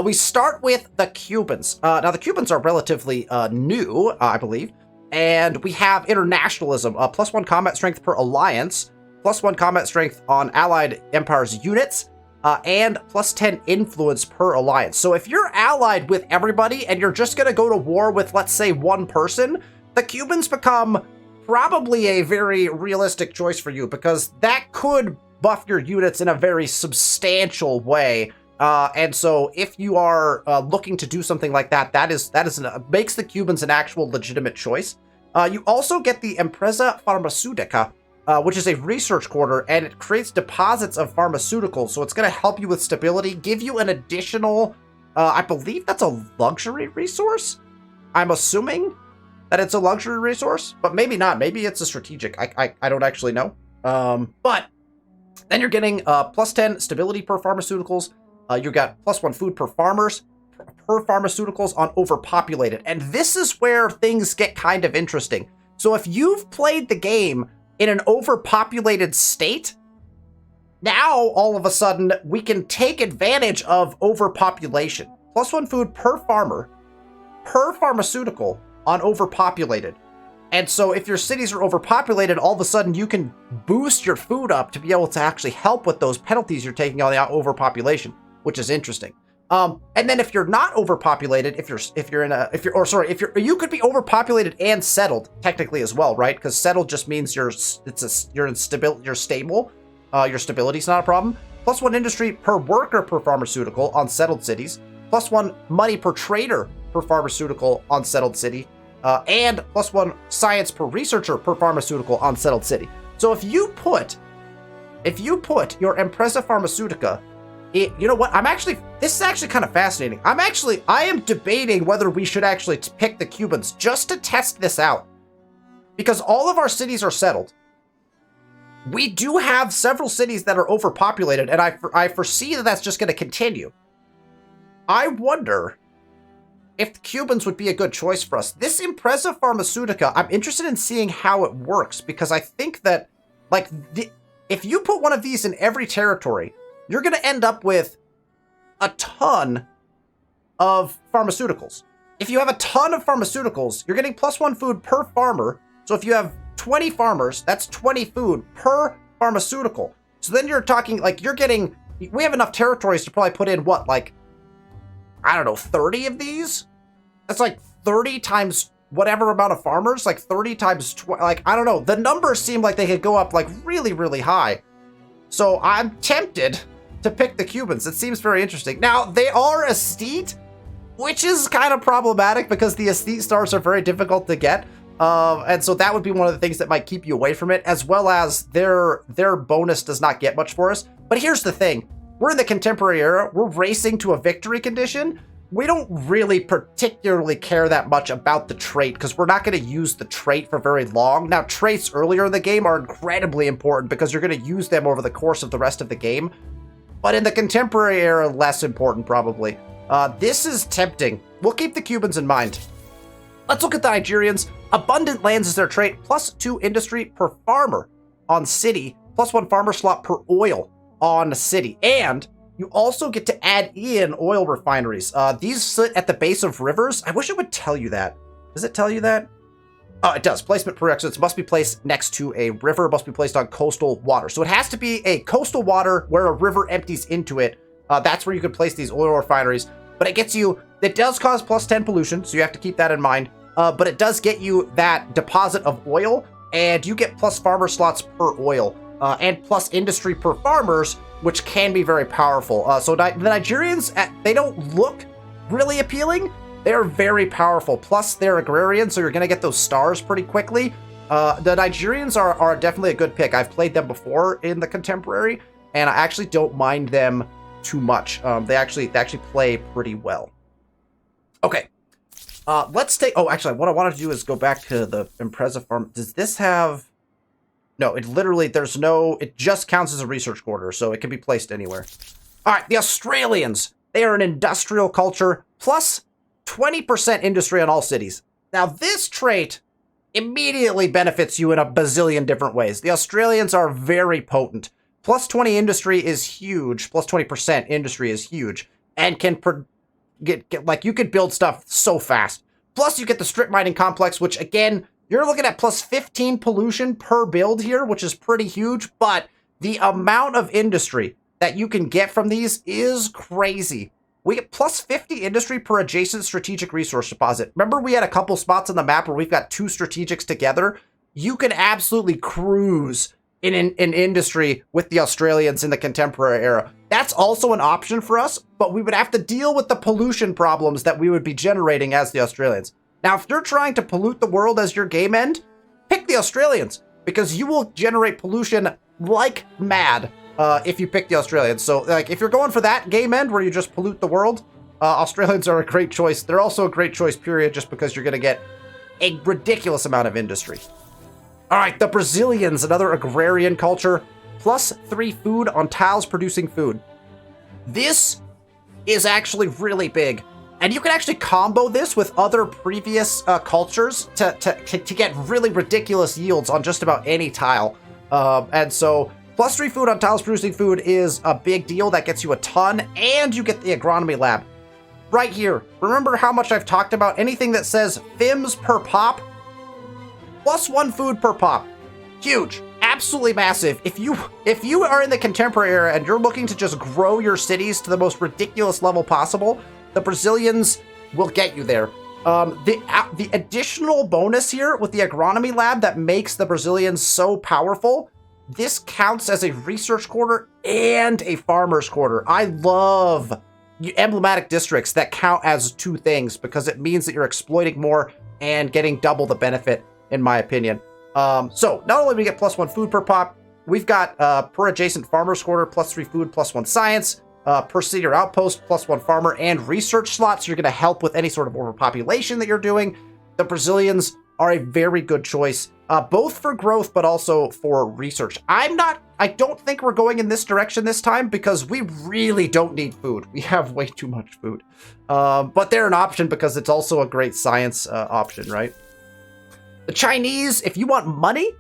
A: we start with the Cubans. Now the Cubans are relatively new, I believe. And we have internationalism, +1 combat strength per alliance, +1 combat strength on allied empires units, and +10 influence per alliance. So if you're allied with everybody and you're just going to go to war with, let's say, one person, the Cubans become probably a very realistic choice for you, because that could buff your units in a very substantial way. And so if you are looking to do something like that, makes the Cubans an actual legitimate choice. You also get the Empresa Farmaceutica, which is a research quarter, and it creates deposits of pharmaceuticals. So it's going to help you with stability, give you an additional, I believe that's a luxury resource. I'm assuming that it's a luxury resource, but maybe not. Maybe it's a strategic. I don't actually know. But then you're getting +10 stability per pharmaceuticals. You got +1 food per farmers, per pharmaceuticals on overpopulated. And this is where things get kind of interesting. So if you've played the game in an overpopulated state, now all of a sudden we can take advantage of overpopulation. +1 food per farmer, per pharmaceutical on overpopulated. And so if your cities are overpopulated, all of a sudden you can boost your food up to be able to actually help with those penalties you're taking on the overpopulation, which is interesting. And then if you're not overpopulated, you could be overpopulated and settled technically as well, right? Because settled just means you're stable. Your stability's not a problem. +1 industry per worker per pharmaceutical on settled cities. +1 money per trader per pharmaceutical on settled city. And +1 science per researcher per pharmaceutical on settled city. So if you put your Empresa Farmaceutica, you know what? This is actually kind of fascinating. I am debating whether we should actually pick the Cubans just to test this out. Because all of our cities are settled. We do have several cities that are overpopulated, and I foresee that that's just going to continue. I wonder if the Cubans would be a good choice for us. This Empresa Farmaceutica, I'm interested in seeing how it works, because I think that, like, if you put one of these in every territory, you're going to end up with a ton of pharmaceuticals. If you have a ton of pharmaceuticals, you're getting +1 food per farmer. So if you have 20 farmers, that's 20 food per pharmaceutical. So then you're talking, like, we have enough territories to probably put in, what, like, I don't know, 30 of these? That's like 30 times whatever amount of farmers, like 30 times, like, I don't know. The numbers seem like they could go up, like, really, really high. So I'm tempted to pick the Cubans. It seems very interesting. Now, they are aesthete, which is kind of problematic because the aesthete stars are very difficult to get. And so that would be one of the things that might keep you away from it, as well as their bonus does not get much for us. But here's the thing. We're in the contemporary era. We're racing to a victory condition. We don't really particularly care that much about the trait because we're not going to use the trait for very long. Now, traits earlier in the game are incredibly important because you're going to use them over the course of the rest of the game. But in the contemporary era, less important probably. This is tempting. We'll keep the Cubans in mind. Let's look at the Nigerians. Abundant lands is their trait, +2 industry per farmer on city, +1 farmer slot per oil on the city. And you also get to add in oil refineries. These sit at the base of rivers. I wish it would tell you that. Does it tell you that? Oh, it does. Placement prerequisites must be placed next to a river, must be placed on coastal water. So it has to be a coastal water where a river empties into it. That's where you can place these oil refineries. But it gets you, it does cause +10 pollution, so you have to keep that in mind. But it does get you that deposit of oil, and you get plus farmer slots per oil, and plus industry per farmers, which can be very powerful. So the Nigerians, they don't look really appealing. They're very powerful. Plus, they're agrarian, so you're going to get those stars pretty quickly. The Nigerians are definitely a good pick. I've played them before in the Contemporary, and I actually don't mind them too much. They actually play pretty well. Okay. Let's take... Oh, actually, what I wanted to do is go back to the Impreza farm. Does this have... No, it literally... There's no... It just counts as a research quarter, so it can be placed anywhere. All right, the Australians. They are an industrial culture, plus 20% industry on all cities. Now, this trait immediately benefits you in a bazillion different ways. The Australians are very potent. Plus 20 industry is huge. Plus 20% industry is huge. And can like, you could build stuff so fast. Plus, you get the strip mining complex, which, again, you're looking at plus 15 pollution per build here, which is pretty huge. But the amount of industry that you can get from these is crazy. We get plus 50 industry per adjacent strategic resource deposit. Remember, we had a couple spots on the map where we've got two strategics together? You can absolutely cruise in industry with the Australians in the Contemporary era. That's also an option for us, but we would have to deal with the pollution problems that we would be generating as the Australians. Now, if you're trying to pollute the world as your game end, pick the Australians, because you will generate pollution like mad if you pick the Australians. So, like, if you're going for that game end where you just pollute the world, Australians are a great choice. They're also a great choice, period, just because you're going to get a ridiculous amount of industry. All right, the Brazilians, another agrarian culture, plus 3 food on tiles producing food. This is actually really big. And you can actually combo this with other previous cultures to get really ridiculous yields on just about any tile. And so... Plus 3 food on tiles producing food is a big deal. That gets you a ton, and you get the agronomy lab. Right here. Remember how much I've talked about anything that says FIMS per pop? Plus 1 food per pop. Huge. Absolutely massive. If you are in the Contemporary era and you're looking to just grow your cities to the most ridiculous level possible, the Brazilians will get you there. The additional bonus here with the agronomy lab that makes the Brazilians so powerful, this counts as a research quarter and a farmer's quarter. I love emblematic districts that count as 2 things because it means that you're exploiting more and getting double the benefit, in my opinion. So not only do we get plus 1 food per pop, we've got per adjacent farmer's quarter, plus 3 food, plus 1 science, per city or outpost, plus 1 farmer, and research slots. You're going to help with any sort of overpopulation that you're doing. The Brazilians are a very good choice. Both for growth, but also for research. I don't think we're going in this direction this time because we really don't need food. We have way too much food. But they're an option because it's also a great science option, right? The Chinese, if you want money,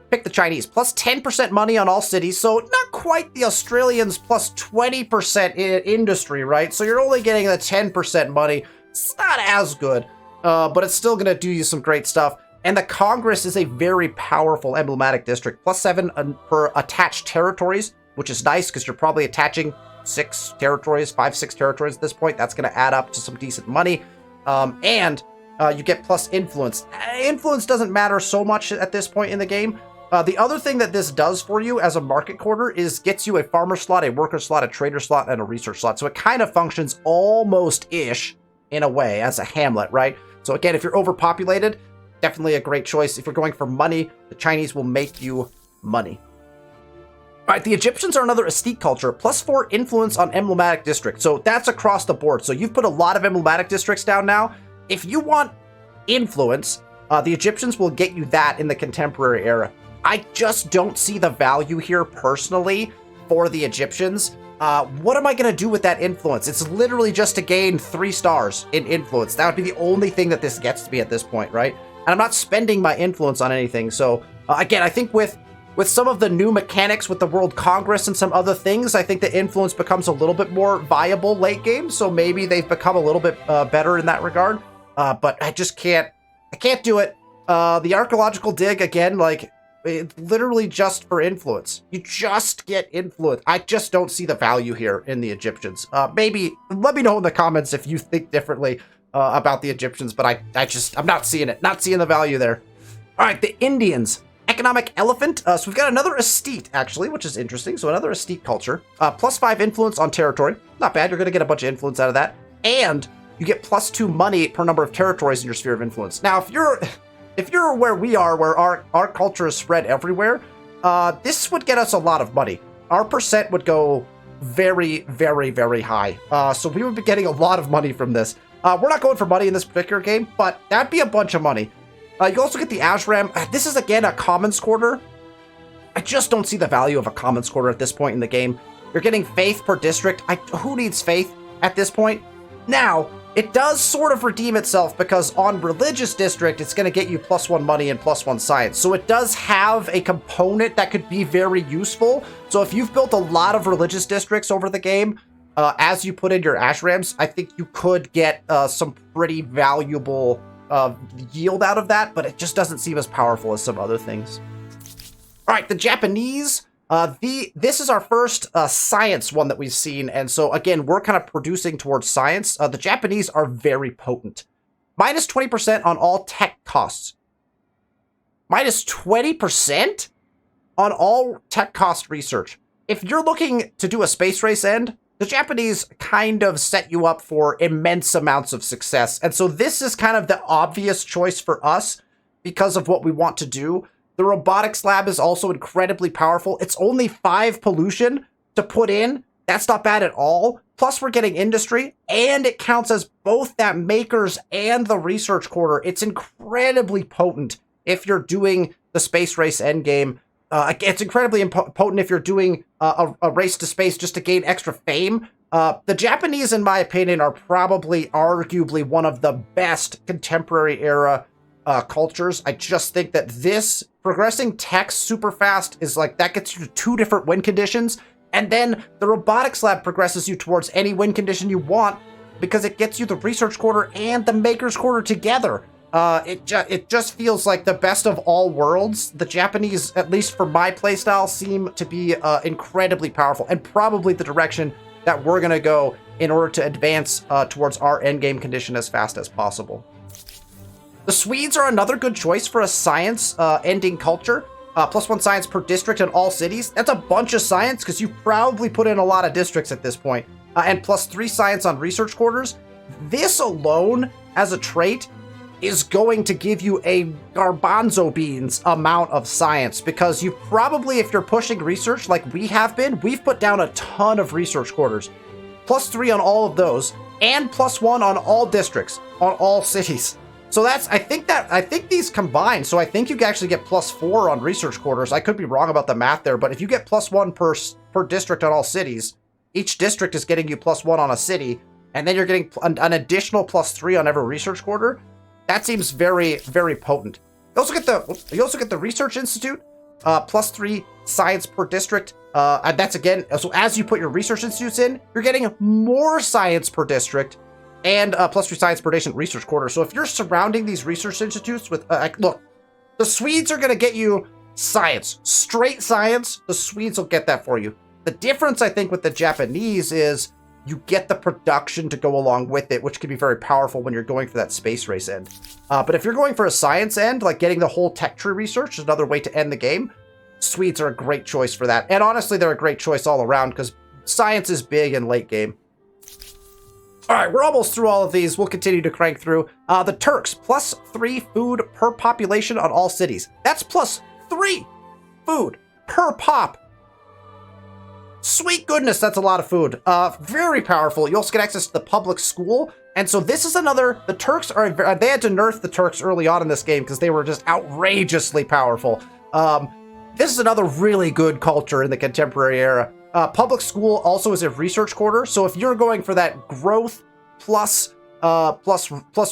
A: pick the Chinese. Plus 10% money on all cities, so not quite the Australians plus 20% in industry, right? So you're only getting the 10% money. It's not as good, but it's still going to do you some great stuff. And the Congress is a very powerful emblematic district. Plus 7 per attached territories, which is nice because you're probably attaching 6 territories, 5, 6 territories at this point. That's going to add up to some decent money. And you get plus influence. Influence doesn't matter so much at this point in the game. The other thing that this does for you as a market quarter is gets you a farmer slot, a worker slot, a trader slot, and a research slot. So it kind of functions almost-ish in a way as a hamlet, right? So again, if you're overpopulated, definitely a great choice. If you're going for money, the Chinese will make you money. All right, the Egyptians are another aesthete culture, plus 4 influence on emblematic district. So that's across the board. So you've put a lot of emblematic districts down now. If you want influence, the Egyptians will get you that in the Contemporary era. I just don't see the value here personally for the Egyptians. What am I going to do with that influence? It's literally just to gain 3 stars in influence. That would be the only thing that this gets to be at this point, right? And I'm not spending my influence on anything. So again, I think with with some of the new mechanics with the World Congress and some other things, I think the influence becomes a little bit more viable late game. So maybe they've become a little bit better in that regard. But I just can't do it. The archaeological dig, again, like, it's literally just for influence. You just get influence. I just don't see the value here in the Egyptians. Maybe let me know in the comments if you think differently about the Egyptians, but I'm not seeing it. Not seeing the value there. All right, the Indians. Economic elephant. So we've got another estate, actually, which is interesting. So another estate culture. +5 influence on territory. Not bad. You're going to get a bunch of influence out of that. And you get +2 money per number of territories in your sphere of influence. Now, if you're where we are, where our culture is spread everywhere, this would get us a lot of money. Our percent would go very, very, very high. So we would be getting a lot of money from this. We're not going for money in this particular game, but that'd be a bunch of money. You also get the Ashram. This is, again, a commons quarter. I just don't see the value of a commons quarter at this point in the game. You're getting faith per district. Who needs faith at this point? Now, it does sort of redeem itself because on religious district, it's going to get you +1 money and +1 science. So it does have a component that could be very useful. So if you've built a lot of religious districts over the game, as you put in your ashrams, I think you could get some pretty valuable yield out of that, but it just doesn't seem as powerful as some other things. All right, the Japanese. This is our first science one that we've seen, and so again, we're kind of producing towards science. The Japanese are very potent. Minus 20% on all tech costs. Minus 20% on all tech cost research. If you're looking to do a space race end, the Japanese kind of set you up for immense amounts of success. And so this is kind of the obvious choice for us because of what we want to do. The robotics lab is also incredibly powerful. It's only 5 pollution to put in. That's not bad at all. Plus, we're getting industry, and it counts as both that makers and the research quarter. It's incredibly potent if you're doing the space race endgame. It's incredibly potent if you're doing a race to space just to gain extra fame. The Japanese, in my opinion, are probably arguably one of the best contemporary era cultures. I just think that this progressing tech super fast is like, that gets you to 2 different win conditions. And then the robotics lab progresses you towards any win condition you want because it gets you the research quarter and the makers quarter together. It just feels like the best of all worlds. The Japanese, at least for my playstyle, seem to be incredibly powerful and probably the direction that we're going to go in order to advance towards our endgame condition as fast as possible. The Swedes are another good choice for a science ending culture. +1 science per district in all cities. That's a bunch of science because you've probably put in a lot of districts at this point. And +3 science on research quarters. This alone, as a trait, is going to give you a garbanzo beans amount of science because you probably, if you're pushing research like we have been, we've put down a ton of research quarters. +3 on all of those and +1 on all districts, on all cities. So that's, I think these combine. So I think you can actually get +4 on research quarters. I could be wrong about the math there, but if you get +1 per district on all cities, each district is getting you +1 on a city, and then you're getting an additional +3 on every research quarter. That seems very, very potent. You also get the Research Institute, +3 science per district. And that's, again, so as you put your research institutes in, you're getting more science per district and +3 science per district research quarter. So if you're surrounding these research institutes with, look, the Swedes are going to get you science, straight science. The Swedes will get that for you. The difference, I think, with the Japanese is you get the production to go along with it, which can be very powerful when you're going for that space race end. But if you're going for a science end, like getting the whole tech tree research is another way to end the game, Swedes are a great choice for that. And honestly, they're a great choice all around because science is big in late game. All right, we're almost through all of these. We'll continue to crank through. The Turks, +3 food per population on all cities. That's +3 food per pop. Sweet goodness, that's a lot of food. Very powerful. You also get access to the public school. And so this is another, the Turks are, they had to nerf the Turks early on in this game because they were just outrageously powerful. This is another really good culture in the contemporary era. Public school also is a research quarter. So if you're going for that growth plus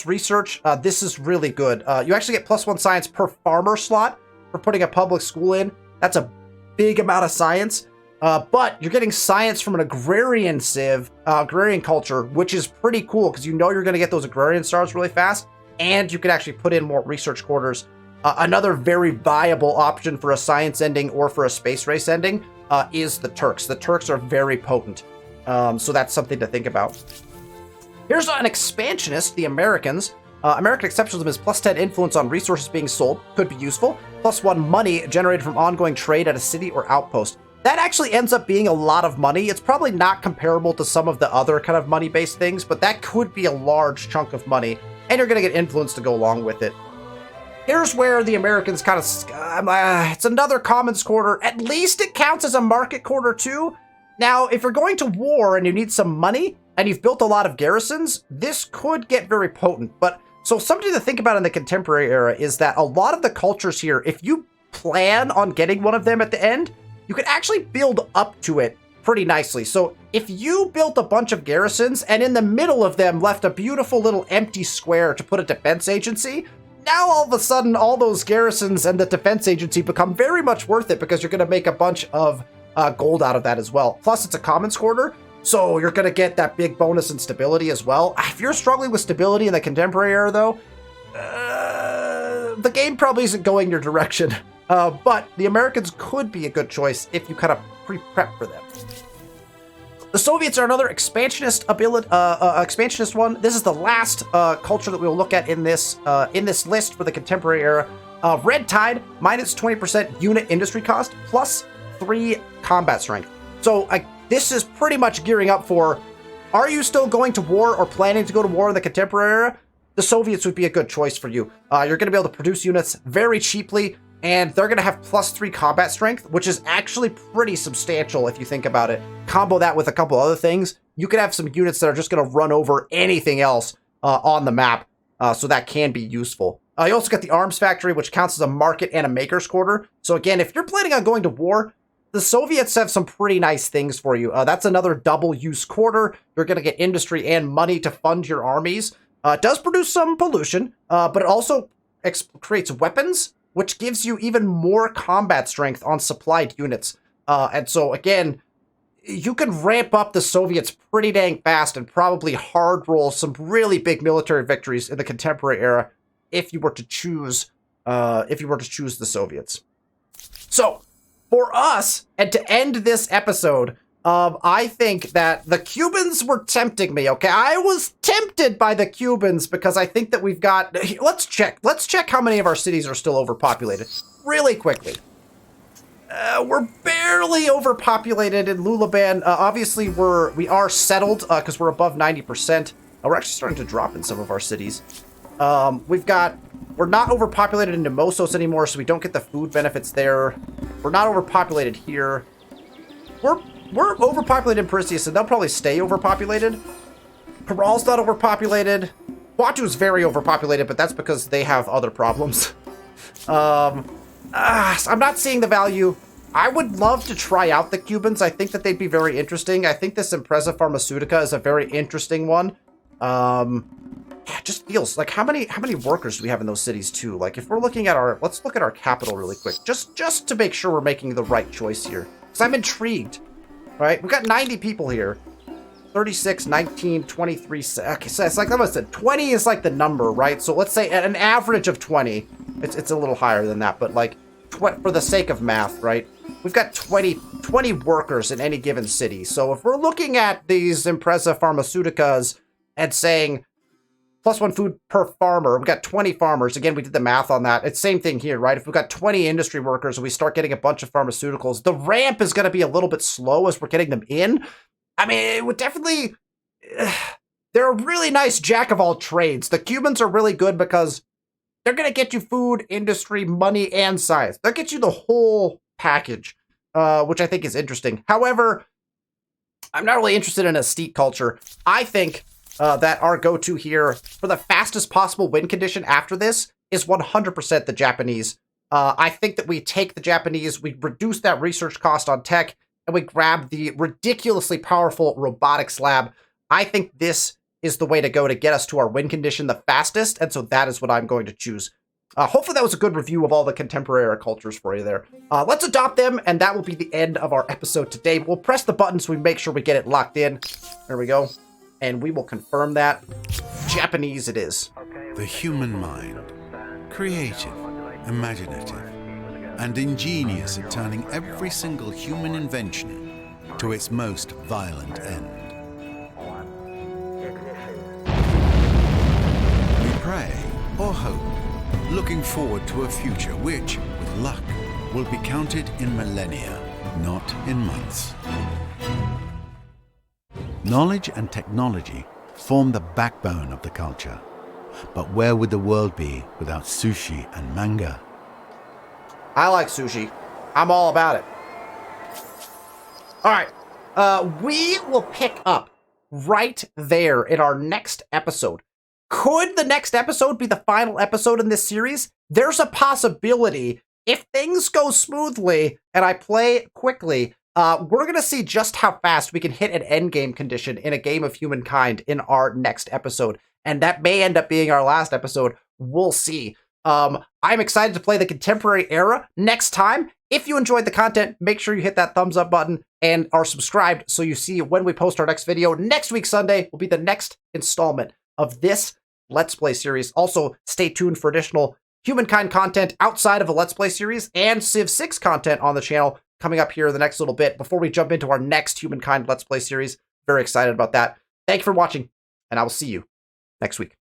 A: research, this is really good. You actually get +1 science per farmer slot for putting a public school in. That's a big amount of science. But you're getting science from an agrarian agrarian culture, which is pretty cool because you know you're going to get those agrarian stars really fast, and you can actually put in more research quarters. Another very viable option for a science ending or for a space race ending is the Turks. The Turks are very potent, so that's something to think about. Here's an expansionist, the Americans. American exceptionalism is +10 influence on resources being sold, could be useful. +1 money generated from ongoing trade at a city or outpost. That actually ends up being a lot of money. It's probably not comparable to some of the other kind of money-based things, but that could be a large chunk of money, and you're going to get influence to go along with it. Here's where the Americans kind of... it's another commons quarter. At least it counts as a market quarter, too. Now, if you're going to war and you need some money, and you've built a lot of garrisons, this could get very potent. But so something to think about in the contemporary era is that a lot of the cultures here, if you plan on getting one of them at the end, you can actually build up to it pretty nicely. So if you built a bunch of garrisons and in the middle of them left a beautiful little empty square to put a defense agency, now all of a sudden all those garrisons and the defense agency become very much worth it because you're going to make a bunch of gold out of that as well. Plus it's a commons quarter, so you're going to get that big bonus in stability as well. If you're struggling with stability in the contemporary era though, the game probably isn't going your direction. But the Americans could be a good choice if you kind of pre-prep for them. The Soviets are another expansionist expansionist one. This is the last culture that we will look at in this list for the contemporary era. Red Tide, minus 20% unit industry cost, plus 3 combat strength. So this is pretty much gearing up for, are you still going to war or planning to go to war in the contemporary era? The Soviets would be a good choice for you. You're going to be able to produce units very cheaply, and they're going to have plus 3 combat strength, which is actually pretty substantial if you think about it. Combo that with a couple other things, you could have some units that are just going to run over anything else on the map, so that can be useful. You also got the arms factory, which counts as a market and a maker's quarter. So again, if you're planning on going to war, the Soviets have some pretty nice things for you. That's another double-use quarter. You're going to get industry and money to fund your armies. It does produce some pollution, but it also creates weapons, which gives you even more combat strength on supplied units. And so, again, you can ramp up the Soviets pretty dang fast and probably hard roll some really big military victories in the contemporary era if you were to choose the Soviets. So, for us, and to end this episode, I think that the Cubans were tempting me, okay? I was tempted by the Cubans because I think that we've got... Let's check how many of our cities are still overpopulated really quickly. We're barely overpopulated in Lulaban. Obviously, we are settled because we're above 90%. We're actually starting to drop in some of our cities. We're not overpopulated in Nemosos anymore, so we don't get the food benefits there. We're not overpopulated here. We're overpopulated in Perseus, and they'll probably stay overpopulated. Corral's not overpopulated. Watu's very overpopulated, but that's because they have other problems. I'm not seeing the value. I would love to try out the Cubans. I think that they'd be very interesting. I think this Impreza Pharmaceutica is a very interesting one. It just feels like how many workers do we have in those cities too? Like if we're looking at let's look at our capital really quick, just to make sure we're making the right choice here. Because I'm intrigued. Right, we've got 90 people here. 36, 19, 23. Okay, so it's like I said, 20 is like the number, right? So let's say at an average of 20. It's a little higher than that, but like for the sake of math, right? We've got 20 workers in any given city. So if we're looking at these Impreza Pharmaceuticas and saying +1 food per farmer, we've got 20 farmers. Again, we did the math on that. It's same thing here, right? If we've got 20 industry workers and we start getting a bunch of pharmaceuticals, the ramp is going to be a little bit slow as we're getting them in. I mean, it would definitely... They're a really nice jack of all trades. The Cubans are really good because they're going to get you food, industry, money, and science. They'll get you the whole package, which I think is interesting. However, I'm not really interested in a steep culture. I think... that our go-to here for the fastest possible win condition after this is 100% the Japanese. I think that we take the Japanese, we reduce that research cost on tech, and we grab the ridiculously powerful robotics lab. I think this is the way to go to get us to our win condition the fastest, and so that is what I'm going to choose. Hopefully that was a good review of all the contemporary cultures for you there. Let's adopt them, and that will be the end of our episode today. We'll press the button so we make sure we get it locked in. There we go. And we will confirm that. Japanese it is.
B: The human mind, creative, imaginative, and ingenious at turning every single human invention to its most violent end. We pray or hope, looking forward to a future which, with luck, will be counted in millennia, not in months. Knowledge and technology form the backbone of the culture. But where would the world be without sushi and manga?
A: I like sushi. I'm all about it. All right. We will pick up right there in our next episode. Could the next episode be the final episode in this series? There's a possibility. If things go smoothly and I play quickly, we're going to see just how fast we can hit an endgame condition in a game of Humankind in our next episode. And that may end up being our last episode. We'll see. I'm excited to play the contemporary era next time. If you enjoyed the content, make sure you hit that thumbs up button and are subscribed so you see when we post our next video. Next week, Sunday, will be the next installment of this Let's Play series. Also, stay tuned for additional Humankind content outside of the Let's Play series and Civ 6 content on the channel coming up here in the next little bit before we jump into our next Humankind Let's Play series. Very excited about that. Thank you for watching, and I will see you next week.